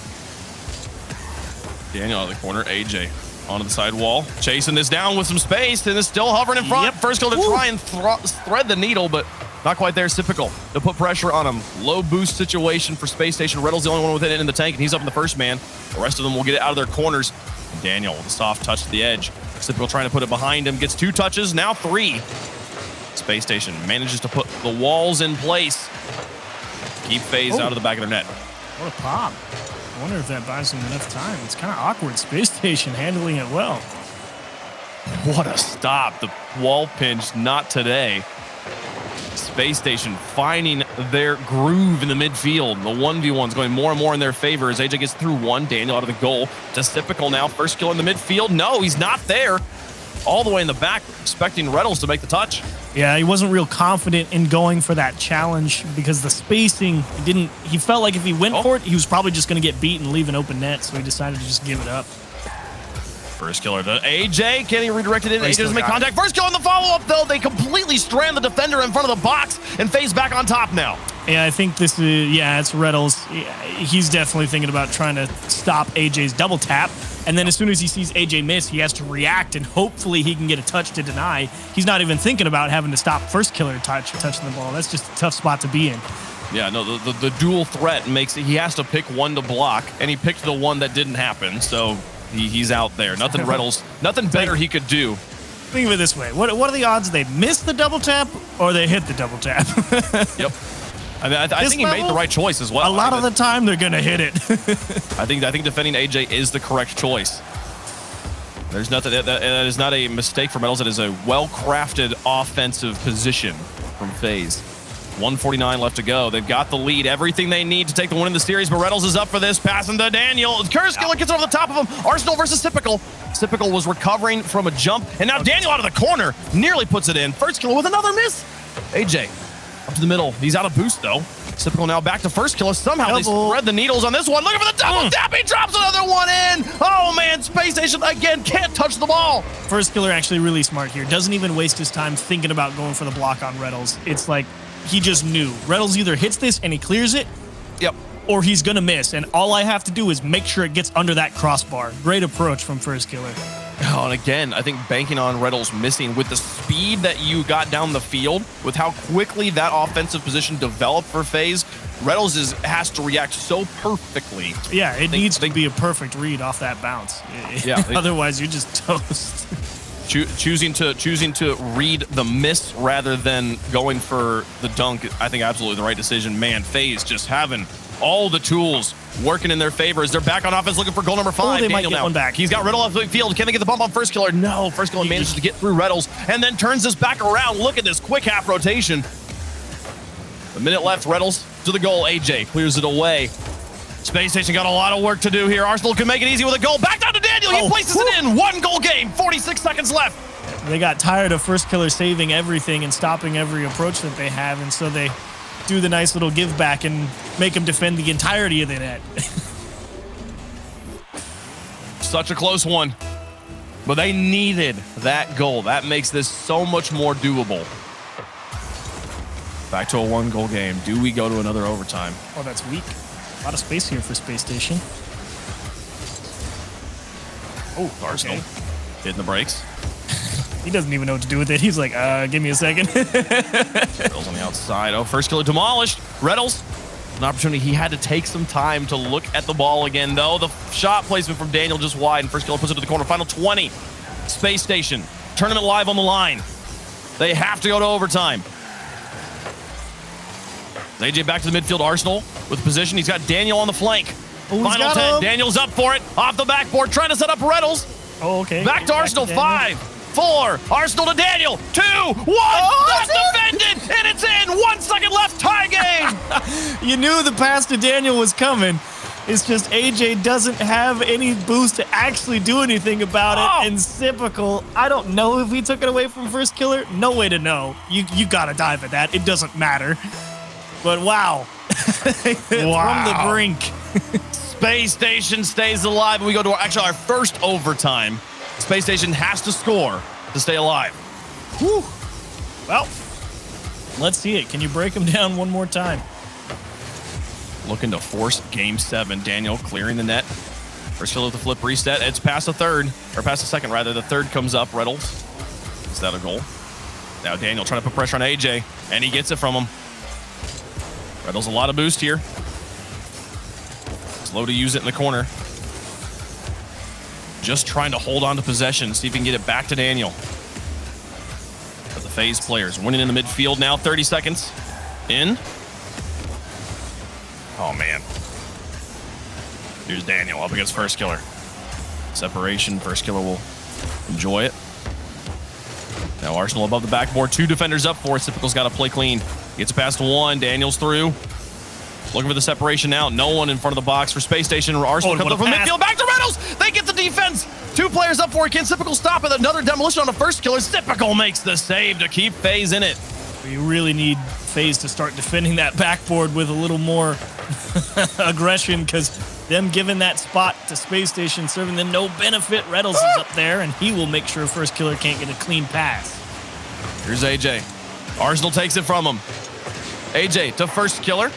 Daniel out of the corner. AJ onto the side wall. Chasing this down with some space, and it's still hovering in front. Yep. First kill to try and thread the needle, but not quite there. Typical to put pressure on him. Low boost situation for Spacestation. Reddle's the only one with it in the tank, and he's up in the first man. The rest of them will get it out of their corners. And Daniel with a soft touch to the edge. Typical trying to put it behind him. Gets 2 touches, now 3. Spacestation manages to put the walls in place. Keep FaZe out of the back of their net. What a pop. I wonder if that buys him enough time. It's kind of awkward. Spacestation handling it well. What a stop. The wall pinch, not today. Spacestation finding their groove in the midfield. The 1v1's going more and more in their favor as AJ gets through one. Daniel out of the goal. Just Typical now. First kill in the midfield. No, he's not there. All the way in the back, expecting Reddles to make the touch. Yeah, he wasn't real confident in going for that challenge because the spacing, he felt like if he went for it, he was probably just going to get beat and leave an open net, so he decided to just give it up. First killer to AJ. Can he redirect it in? AJ doesn't make contact. First kill in the follow-up, though. They completely strand the defender in front of the box and FaZe back on top now. Yeah, I think this is, it's Reddles. He's definitely thinking about trying to stop AJ's double tap. And then as soon as he sees AJ miss, he has to react, and hopefully he can get a touch to deny. He's not even thinking about having to stop first killer touching the ball. That's just a tough spot to be in. Yeah, no, the dual threat makes it, he has to pick one to block, and he picked the one that didn't happen, so he's out there. Nothing Reddles, nothing better he could do. Think of it this way. What are the odds they miss the double tap or they hit the double tap? Yep. I think he made the right choice as well. A lot of the time, they're going to hit it. I think defending AJ is the correct choice. There's nothing that is not a mistake for Metals. It is a well-crafted offensive position from FaZe. 149 left to go. They've got the lead. Everything they need to take the win in the series, but Reddles is up for this. Passing to Daniel. Curse killer gets over the top of him. Arsenal versus Typical. Typical was recovering from a jump, and now Daniel out of the corner. Nearly puts it in. First killer with another miss. AJ up to the middle. He's out of boost, though. Typical now back to first killer. Somehow they spread the needles on this one. Looking for the double tap. He drops another one in. Oh, man. Spacestation, again, can't touch the ball. First killer actually really smart here. Doesn't even waste his time thinking about going for the block on Reddles. It's like he just knew. Reddles either hits this and he clears it, or he's going to miss. And all I have to do is make sure it gets under that crossbar. Great approach from first killer. Oh, and again, I think banking on Reddles missing with the speed that you got down the field, with how quickly that offensive position developed for FaZe, Reddles has to react so perfectly. Yeah, it needs to be a perfect read off that bounce. Yeah, otherwise you're just toast. Choosing to read the miss rather than going for the dunk, I think absolutely the right decision. Man, FaZe just having all the tools working in their favor as they're back on offense looking for goal number 5. They might get one back. He's got Riddle off the field. Can they get the bump on first killer? No. First killer manages to get through Reddles and then turns this back around. Look at this quick half rotation. A minute left. Reddles to the goal. AJ clears it away. Spacestation got a lot of work to do here. Arsenal can make it easy with a goal. Back down to Daniel. Daniel, he places it in. 1 goal game, 46 seconds left. They got tired of First Killer saving everything and stopping every approach that they have, and so they do the nice little give back and make them defend the entirety of the net. Such a close one. But they needed that goal. That makes this so much more doable. Back to a 1-goal game. Do we go to another overtime? Oh, that's weak. A lot of space here for Space Station. Oh, Arsenal hitting the brakes. He doesn't even know what to do with it. He's like, give me a second. Reddles on the outside. Oh, First Killer demolished. Reddles, an opportunity. He had to take some time to look at the ball again, though. The shot placement from Daniel just wide, and First Killer puts it to the corner. Final 20. Space Station. Tournament live on the line. They have to go to overtime. AJ back to the midfield. Arsenal with position. He's got Daniel on the flank. Ooh, Final 10. Daniel's up for it. Off the backboard. Trying to set up Reddles. Oh, okay. Back to Arsenal. 5, 4. Arsenal to Daniel. 2, 1. Not defended. And it's in. 1 second left. Tie game. You knew the pass to Daniel was coming. It's just AJ doesn't have any boost to actually do anything about it. And Typical, I don't know if he took it away from First Killer. No way to know. You got to dive at that. It doesn't matter. But wow. From the brink. Space Station stays alive. And we go to our first overtime. Space Station has to score to stay alive. Whew. Well, let's see it. Can you break them down one more time? Looking to force game 7. Daniel clearing the net. First Killer with the flip reset. It's past the third, or past the second rather. The third comes up. Reddles. Is that a goal? Now Daniel trying to put pressure on AJ, and he gets it from him. Reddles a lot of boost here. Slow to use it in the corner. Just trying to hold on to possession, see if he can get it back to Daniel. But the FaZe players winning in the midfield now. 30 seconds in. Oh, man. Here's Daniel up against First Killer. Separation. First Killer will enjoy it. Now Arsenal above the backboard. 2 defenders up for it. Typical's got to play clean. Gets past 1. Daniel's through. Looking for the separation now. No one in front of the box for Space Station. Arsenal comes up from midfield. Back to Reynolds. They get the defense. 2 players up for it. Can Typical stop it? Another demolition on the First Killer. Typical makes the save to keep FaZe in it. We really need FaZe to start defending that backboard with a little more aggression, because them giving that spot to Space Station, serving them no benefit. Reddles is up there, and he will make sure First Killer can't get a clean pass. Here's AJ. Arsenal takes it from him. AJ to First Killer.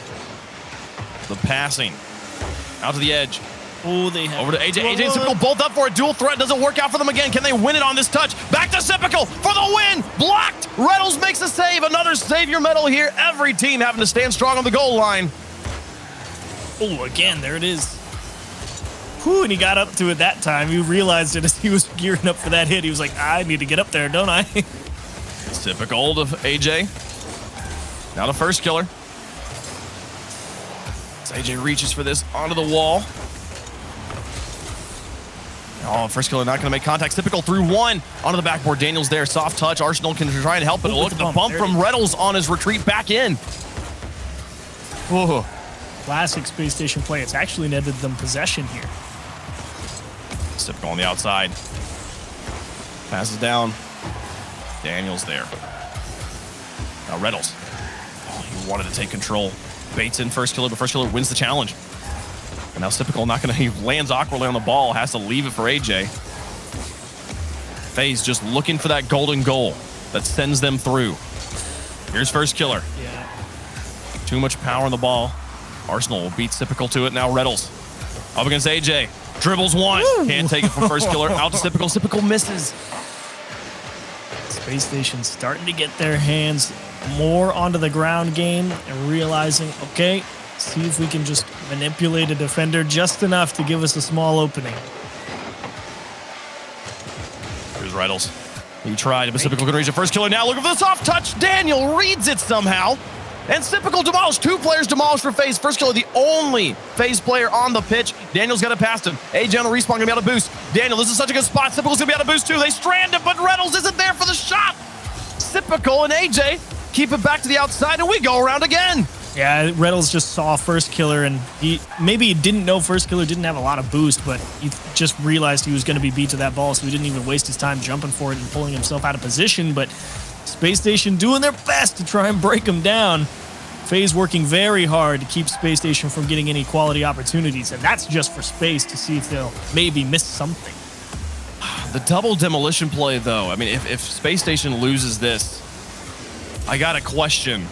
The passing. Out to the edge. Oh, they have... Over to AJ. AJ and Typical both up for a dual threat. Doesn't work out for them again. Can they win it on this touch? Back to Typical for the win. Blocked. Reynolds makes a save. Another savior medal here. Every team having to stand strong on the goal line. Oh, again, there it is. Whew, and he got up to it that time. He realized it as he was gearing up for that hit. He was like, I need to get up there, don't I? Typical of AJ. Now to First Killer. As AJ reaches for this onto the wall. Oh, First Killer not going to make contact. Typical through 1 onto the backboard. Daniel's there. Soft touch. Arsenal can try and help it. Look at the bump from Reddles on his retreat back in. Whoa. Classic Space Station play. It's actually netted them possession here. Typical on the outside. Passes down. Daniel's there. Now Reddles. Oh, he wanted to take control. Baits in First Killer, but First Killer wins the challenge. And now Typical not going to, he lands awkwardly on the ball, has to leave it for AJ. FaZe just looking for that golden goal that sends them through. Here's First Killer. Yeah. Too much power on the ball. Arsenal will beat Typical to it. Now Reddles up against AJ. Dribbles 1. Woo! Can't take it from First Killer. Out to Typical. Typical misses. Space Station starting to get their hands more onto the ground game and realizing, okay, see if we can just manipulate a defender just enough to give us a small opening. Here's Reddles. He tried, but Typical couldn't reach it. First Killer now looking for the soft touch. Daniel reads it somehow. And Typical demolished. 2 players demolished for FaZe. First Killer, the only FaZe player on the pitch. Daniel's got it past him. AJ on the respawn, gonna be able to boost. Daniel, this is such a good spot. Typical's gonna be able to boost too. They strand him, but Reddles isn't there for the shot. Typical and AJ keep it back to the outside, and we go around again. Yeah, Reynolds just saw First Killer, and maybe he didn't know First Killer didn't have a lot of boost, but he just realized he was going to be beat to that ball, so he didn't even waste his time jumping for it and pulling himself out of position. But Spacestation doing their best to try and break him down. FaZe working very hard to keep Spacestation from getting any quality opportunities, and that's just for Space to see if they'll maybe miss something. The double demolition play, though, I mean, if Spacestation loses this, I got to question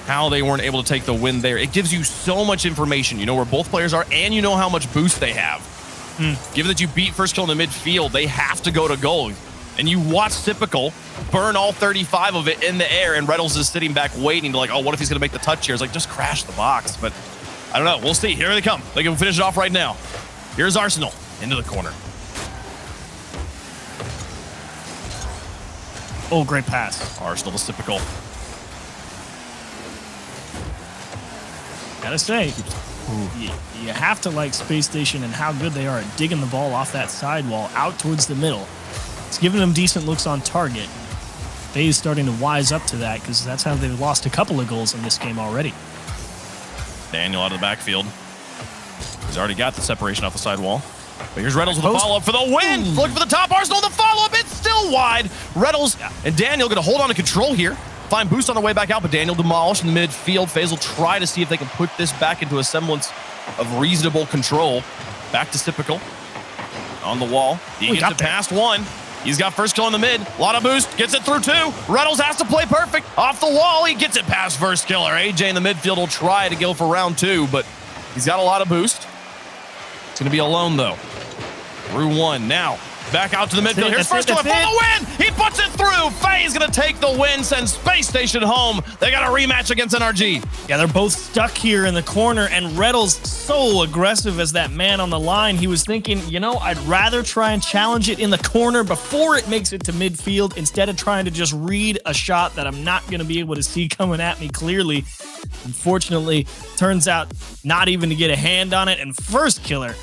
how they weren't able to take the win there. It gives you so much information. You know where both players are, and you know how much boost they have. Given that you beat First Kill in the midfield, they have to go to goal. And you watch Typical burn all 35 of it in the air, and Reynolds is sitting back waiting to like, oh, what if he's going to make the touch here? It's like, just crash the box. But I don't know. We'll see. Here they come. They can finish it off right now. Here's Arsenal into the corner. Oh, great pass. Arsenal to Typical. Gotta say, you have to like Spacestation and how good they are at digging the ball off that sidewall out towards the middle. It's giving them decent looks on target. FaZe starting to wise up to that because that's how they've lost a couple of goals in this game already. Daniel out of the backfield. He's already got the separation off the sidewall. But here's Reynolds with the follow-up for the win. Look for the top. Arsenal, the follow-up. It's still wide. Reynolds and Daniel going to hold on to control here. Find boost on the way back out, but Daniel demolished in the midfield. FaZe will try to see if they can put this back into a semblance of reasonable control. Back to Typical on the wall. He gets it past one. He's got First Kill in the mid. A lot of boost. Gets it through two. Reynolds has to play perfect. Off the wall. He gets it past First Killer. AJ in the midfield will try to go for round two, but he's got a lot of boost. It's going to be alone, though. Through one. Now, back out to the midfield. Here's First Killer for the win. He puts it through. FaZe going to take the win, send Space Station home. They got a rematch against NRG. Yeah, they're both stuck here in the corner, and Reynolds so aggressive as that man on the line. He was thinking, you know, I'd rather try and challenge it in the corner before it makes it to midfield instead of trying to just read a shot that I'm not going to be able to see coming at me clearly. Unfortunately, turns out not even to get a hand on it, and First Killer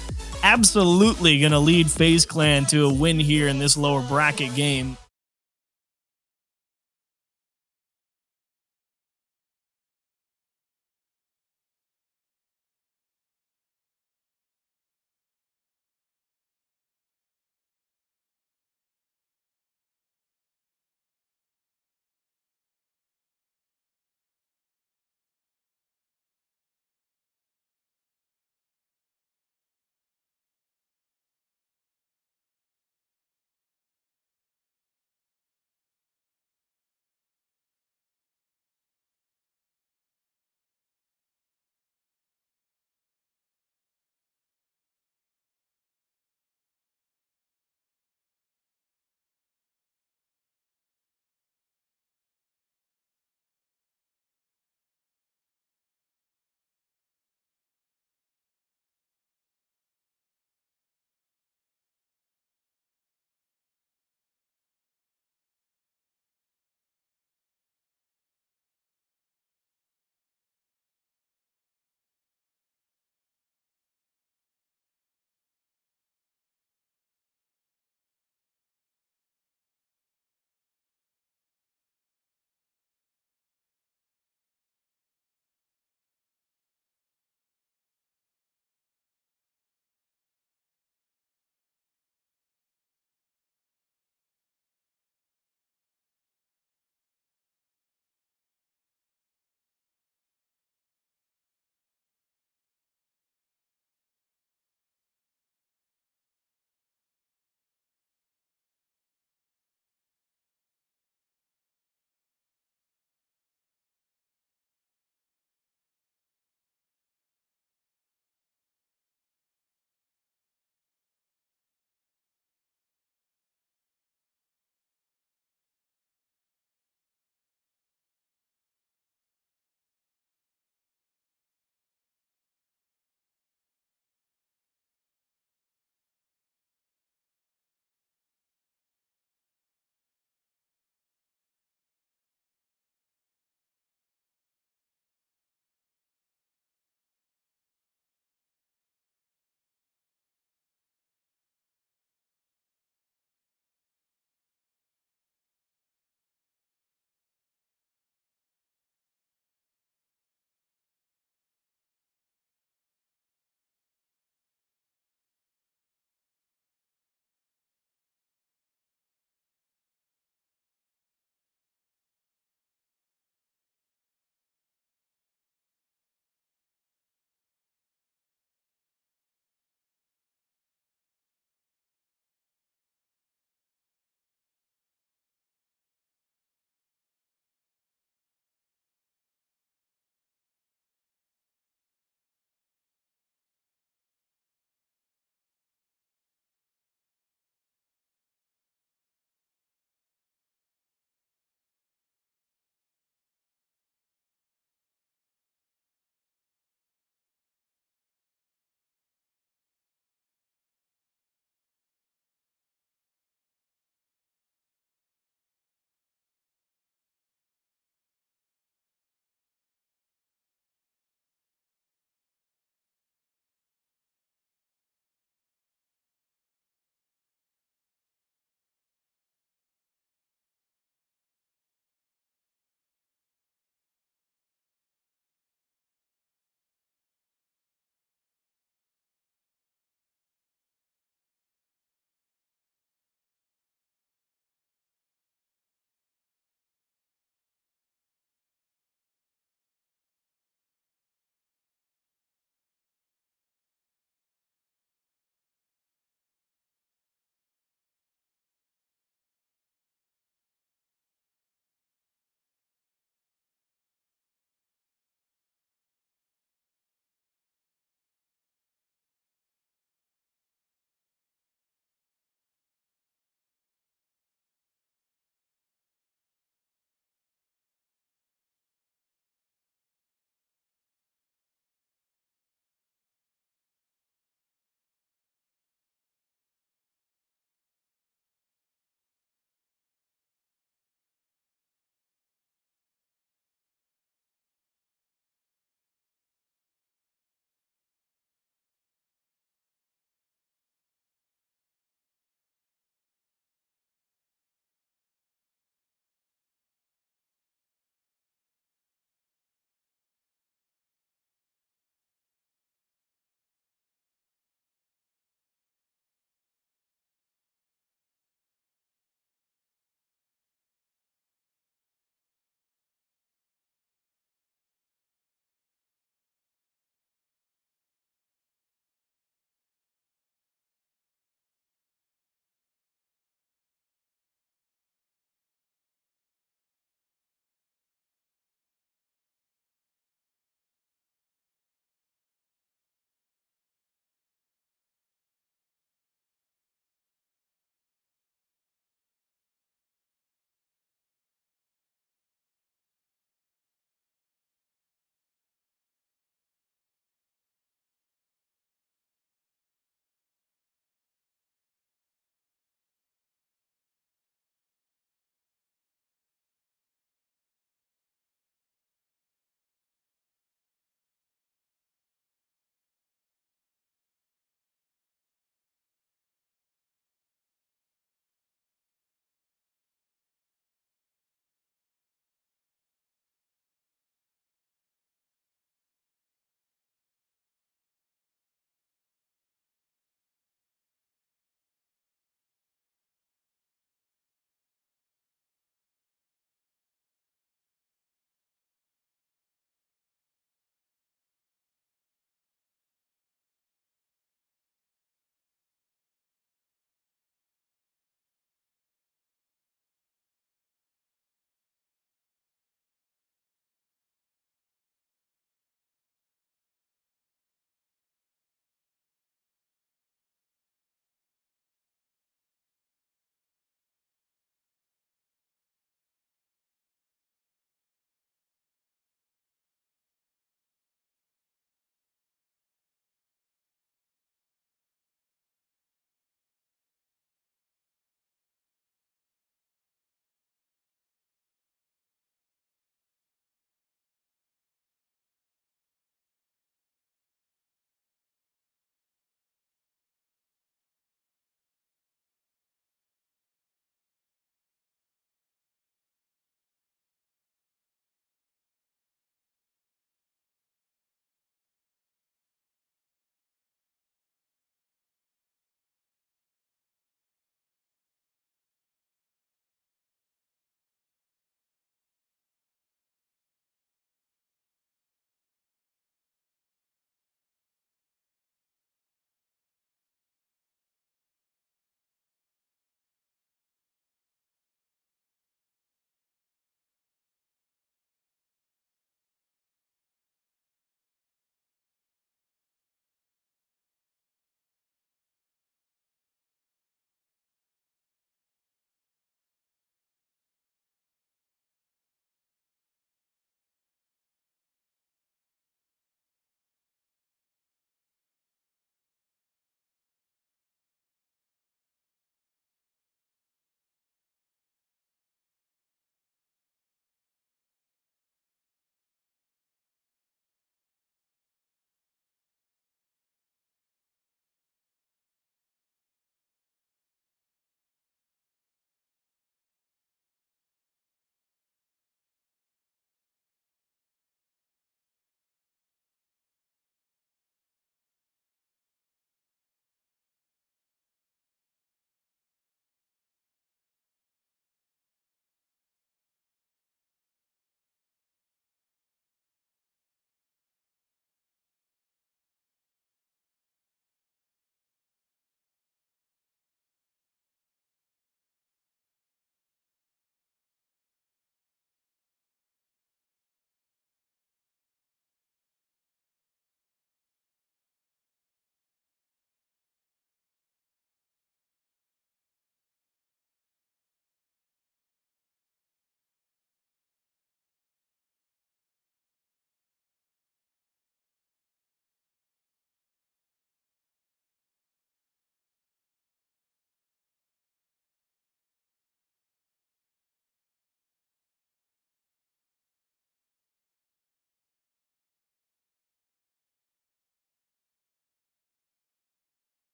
absolutely going to lead FaZe Clan to a win here in this lower bracket game.